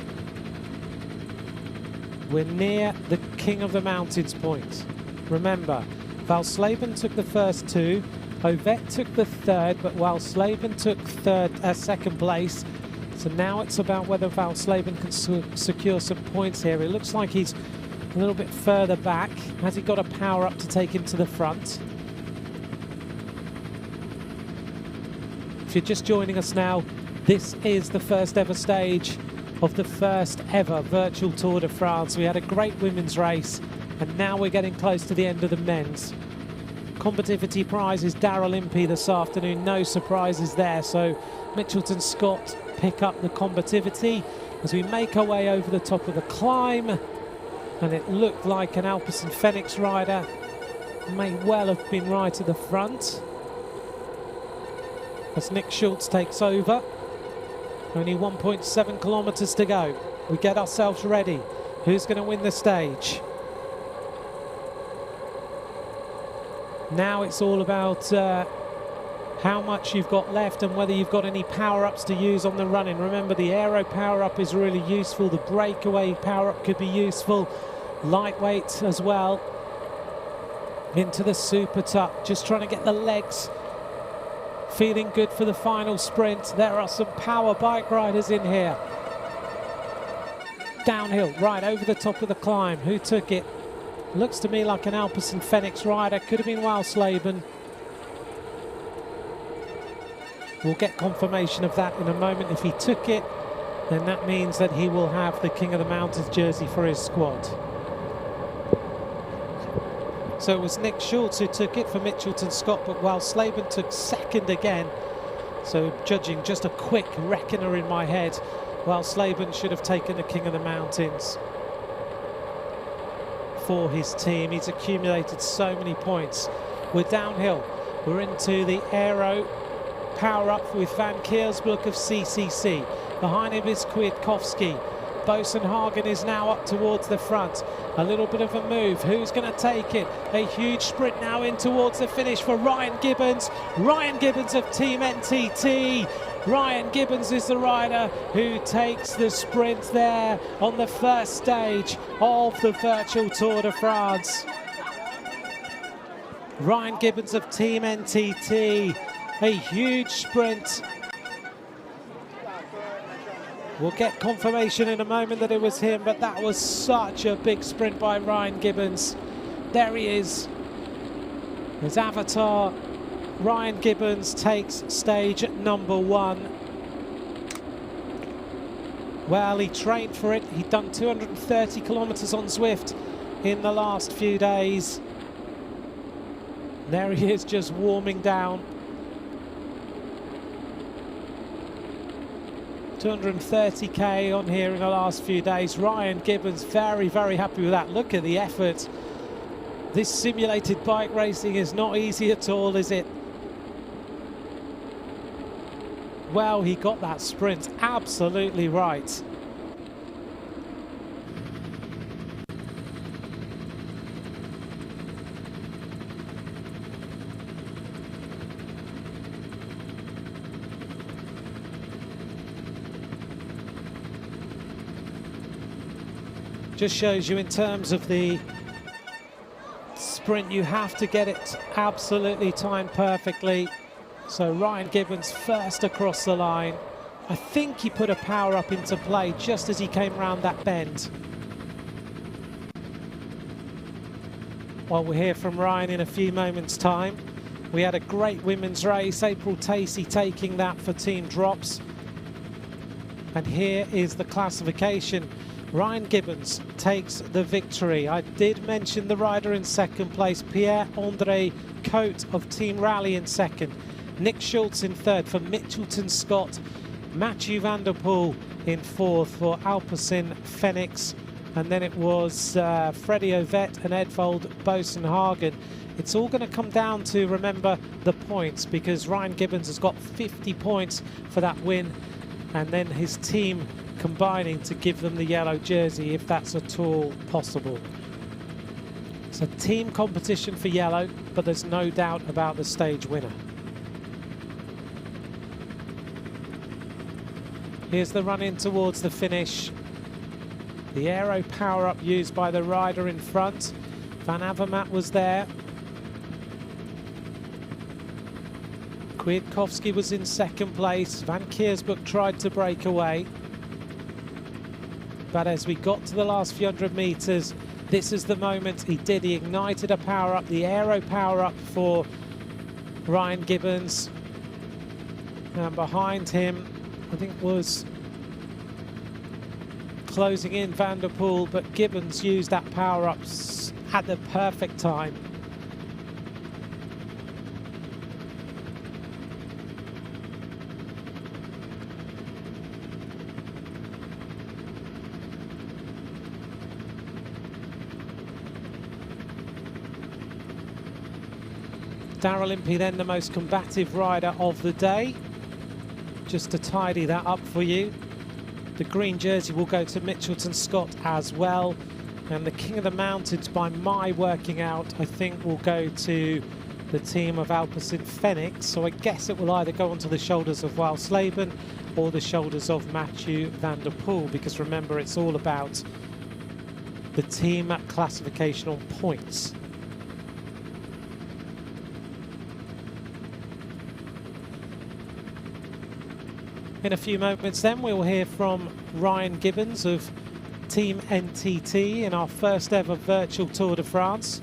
We're near the King of the Mountains point. Remember, Valsleben took the first two. Ovett took the third, but Valsleben took second place. So now it's about whether Valsleben can secure some points here. It looks like he's a little bit further back. Has he got a power up to take him to the front? If you're just joining us now, this is the first ever stage of the first ever virtual Tour de France. We had a great women's race, and now we're getting close to the end of the men's. Combativity prize is Daryl Impey this afternoon. No surprises there. So Mitchelton Scott pick up the combativity as we make our way over the top of the climb. And it looked like an Alpecin Fenix rider may well have been right at the front. As Nick Schultz takes over. Only 1.7 kilometers to go. We get ourselves ready. Who's going to win the stage? Now it's all about how much you've got left and whether you've got any power-ups to use on the running. Remember, the aero power-up is really useful. The breakaway power-up could be useful. Lightweight as well. Into the super tuck. Just trying to get the legs feeling good for the final sprint. There are some power bike riders in here. Downhill, right over the top of the climb. Who took it? Looks to me like an Alpecin Fenix rider. Could have been Walsleben. We'll get confirmation of that in a moment. If he took it, then that means that he will have the King of the Mountains jersey for his squad. So it was Nick Schultz who took it for Mitchelton Scott, but Walsleben took second again. So judging just a quick reckoner in my head, Walsleben should have taken the King of the Mountains for his team. He's accumulated so many points. We're downhill. We're into the aero power up with Van Keersbroek of CCC. Behind him is Kwiatkowski. Bosenhagen is now up towards the front. A little bit of a move. Who's going to take it? A huge sprint now in towards the finish for Ryan Gibbons. Ryan Gibbons of Team NTT. Ryan Gibbons is the rider who takes the sprint there on the first stage of the virtual Tour de France. Ryan Gibbons of Team NTT. A huge sprint. We'll get confirmation in a moment that it was him, but that was such a big sprint by Ryan Gibbons. There he is. His avatar, Ryan Gibbons, takes stage number 1. Well, he trained for it. He'd done 230 kilometers on Zwift in the last few days. There he is, just warming down. 230k on here in the last few days. Ryan Gibbons very, very happy with that. Look at the effort. This simulated bike racing is not easy at all, is it? Well, he got that sprint absolutely right. Just shows you in terms of the sprint, you have to get it absolutely timed perfectly. So Ryan Gibbons first across the line. I think he put a power up into play just as he came round that bend. Well, we'll hear from Ryan in a few moments' time. We had a great women's race, April Tacey taking that for Team Drops. And here is the classification. Ryan Gibbons takes the victory. I did mention the rider in second place, Pierre-André Cote of Team Rally in second, Nick Schultz in third for Mitchelton Scott, Mathieu van der Poel in fourth for Alpecin Phoenix, and then it was Freddy Ovett and Edvald Bosenhagen. It's all going to come down to, remember, the points, because Ryan Gibbons has got 50 points for that win, and then his team combining to give them the yellow jersey, if that's at all possible. It's a team competition for yellow, but there's no doubt about the stage winner. Here's the run in towards the finish. The aero power-up used by the rider in front. Van Avermaet was there. Kwiatkowski was in second place. Van Kiersbroek tried to break away. But as we got to the last few hundred meters, this is the moment he did. He ignited a power-up, the aero power-up for Ryan Gibbons. And behind him, I think was closing in Van der Poel, but Gibbons used that power-up at the perfect time. Daryl Impey then the most combative rider of the day. Just to tidy that up for you. The green jersey will go to Mitchelton Scott as well. And the King of the Mountains, by my working out, I think will go to the team of Alpecin Phoenix. So I guess it will either go onto the shoulders of Wals Laban or the shoulders of Mathieu van der Poel, because remember, it's all about the team classification on points. In a few moments then we'll hear from Ryan Gibbons of Team NTT in our first ever virtual Tour de France.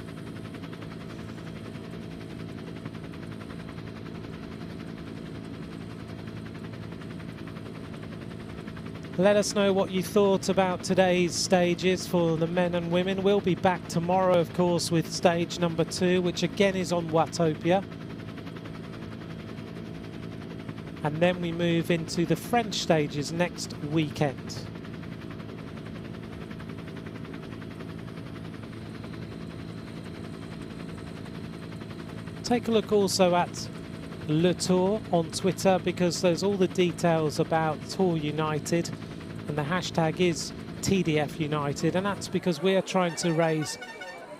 Let us know what you thought about today's stages for the men and women. We'll be back tomorrow, of course, with stage number 2, which again is on Witopia. And then we move into the French stages next weekend. Take a look also at Le Tour on Twitter, because there's all the details about Tour United, and the hashtag is TDF United, and that's because we're trying to raise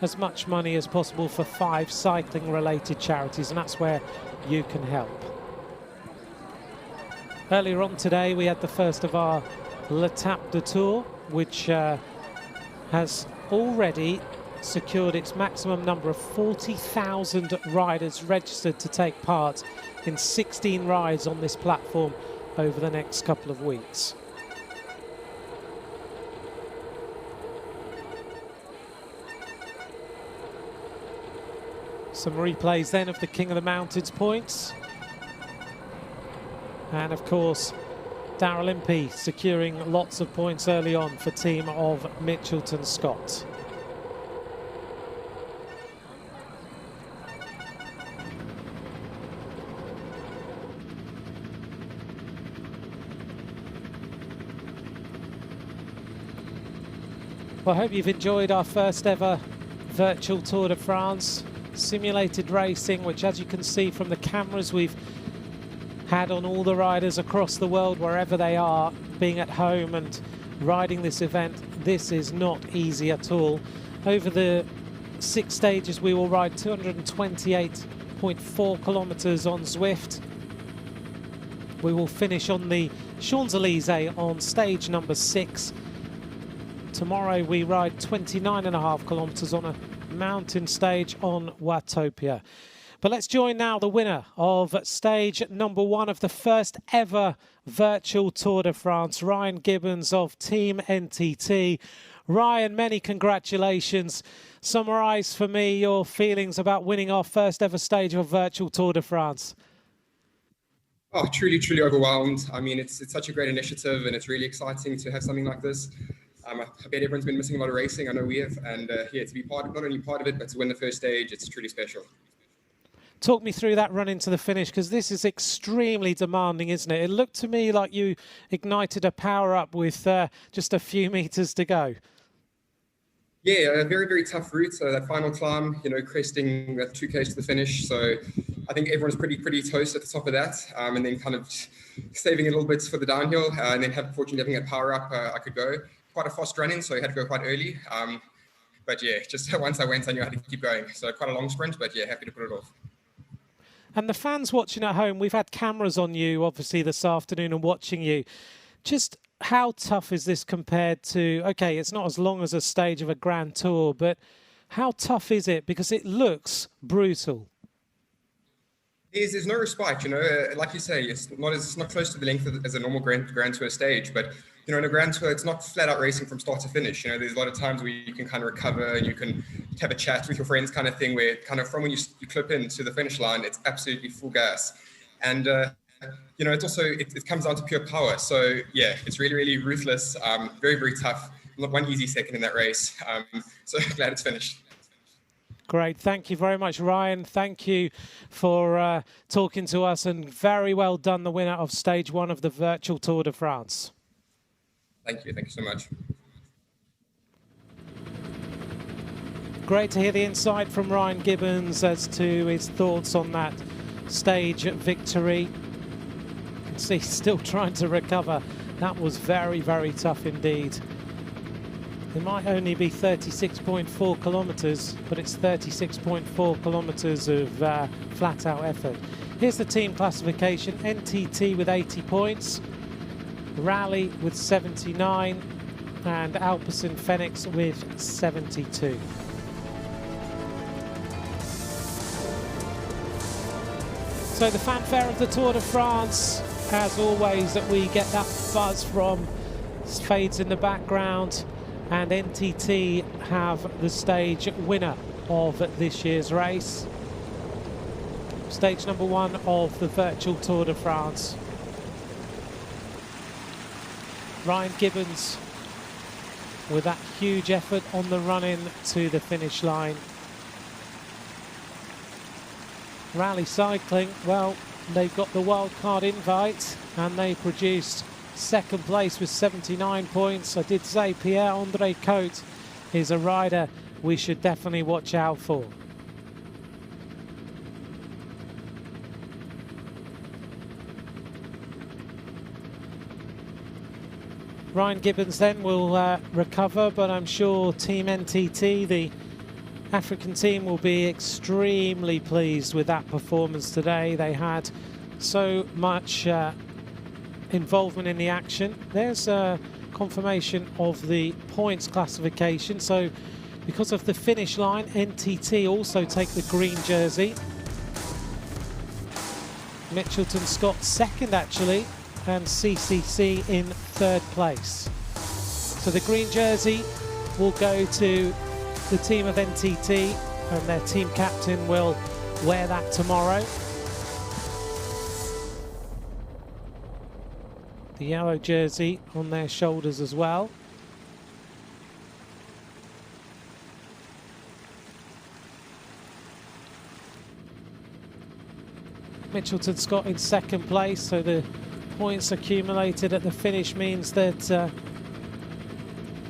as much money as possible for 5 cycling-related charities, and that's where you can help. Earlier on today, we had the first of our L'Etape du Tour, which has already secured its maximum number of 40,000 riders registered to take part in 16 rides on this platform over the next couple of weeks. Some replays then of the King of the Mountains points. And of course, Darrell Impey securing lots of points early on for team of Mitchelton Scott. Well, I hope you've enjoyed our first ever virtual Tour de France. Simulated racing, which, as you can see from the cameras we've had on all the riders across the world, wherever they are, being at home and riding this event, this is not easy at all. Over the 6 stages, we will ride 228.4 kilometers on Zwift. We will finish on the Champs-Élysées on stage number 6. Tomorrow we ride 29.5 kilometers on a mountain stage on Witopia. But let's join now the winner of stage number 1 of the first ever virtual Tour de France, Ryan Gibbons of Team NTT. Ryan, many congratulations. Summarise for me your feelings about winning our first ever stage of a virtual Tour de France.
Oh, truly overwhelmed. I mean, it's such a great initiative, and it's really exciting to have something like this. I bet everyone's been missing a lot of racing. I know we have, and yeah, to be not only part of it, but to win the first stage, it's truly special.
Talk me through that run into the finish, because this is extremely demanding, isn't it? It looked to me like you ignited a power-up with just a few meters to go.
Yeah, a very tough route. So that final climb, you know, cresting that 2Ks to the finish. So I think everyone's pretty toast at the top of that, and then kind of saving a little bit for the downhill, and then fortunately having a power-up, I could go. Quite a fast run in, so I had to go quite early. But yeah, just once I went, I knew I had to keep going. So quite a long sprint, but yeah, happy to put it off.
And the fans watching at home, we've had cameras on you, obviously, this afternoon and watching you. Just how tough is this compared to, okay, it's not as long as a stage of a Grand Tour, but how tough is it? Because it looks brutal.
There's no respite, you know, like you say, it's not close to the length as a normal Grand Tour stage, but you know, in a Grand Tour, it's not flat out racing from start to finish. You know, there's a lot of times where you can kind of recover and you can have a chat with your friends kind of thing, where kind of from when you clip in to the finish line, it's absolutely full gas. And, you know, it's also, it comes down to pure power. So yeah, it's really ruthless, very tough. Not one easy second in that race. So glad it's finished.
Great. Thank you very much, Ryan. Thank you for talking to us, and very well done, the winner of stage 1 of the virtual Tour de France.
Thank you so much.
Great to hear the insight from Ryan Gibbons as to his thoughts on that stage victory. You can see he's still trying to recover. That was very tough indeed. It might only be 36.4 kilometers, but it's 36.4 kilometers of flat-out effort. Here's the team classification. NTT with 80 points, Rally with 79, and Alpecin Fenix with 72. So the fanfare of the Tour de France, as always, that we get that buzz from, fades in the background, and NTT have the stage winner of this year's race. Stage number 1 of the virtual Tour de France. Ryan Gibbons with that huge effort on the run-in to the finish line. Rally Cycling, well, they've got the wildcard invite and they produced second place with 79 points. I did say Pierre-André Cote is a rider we should definitely watch out for. Ryan Gibbons then will recover, but I'm sure Team NTT, the African team, will be extremely pleased with that performance today. They had so much involvement in the action. There's a confirmation of the points classification. So because of the finish line, NTT also take the green jersey. Mitchelton Scott second actually, and CCC in third place. So the green jersey will go to the team of NTT, and their team captain will wear that tomorrow. The yellow jersey on their shoulders as well. Mitchelton Scott in second place, so the points accumulated at the finish means that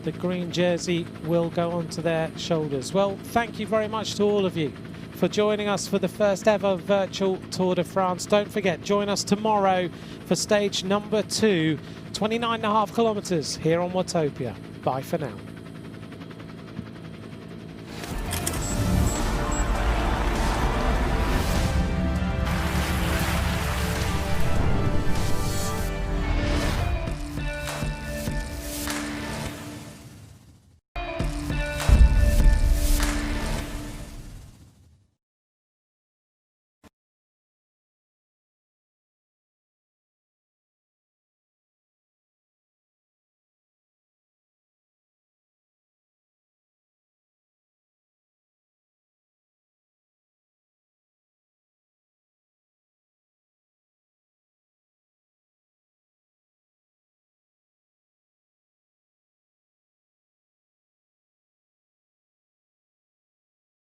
the green jersey will go onto their shoulders. Well, thank you very much to all of you for joining us for the first ever virtual Tour de France. Don't forget, join us tomorrow for stage number 2, 29.5 kilometers here on Witopia. Bye for now.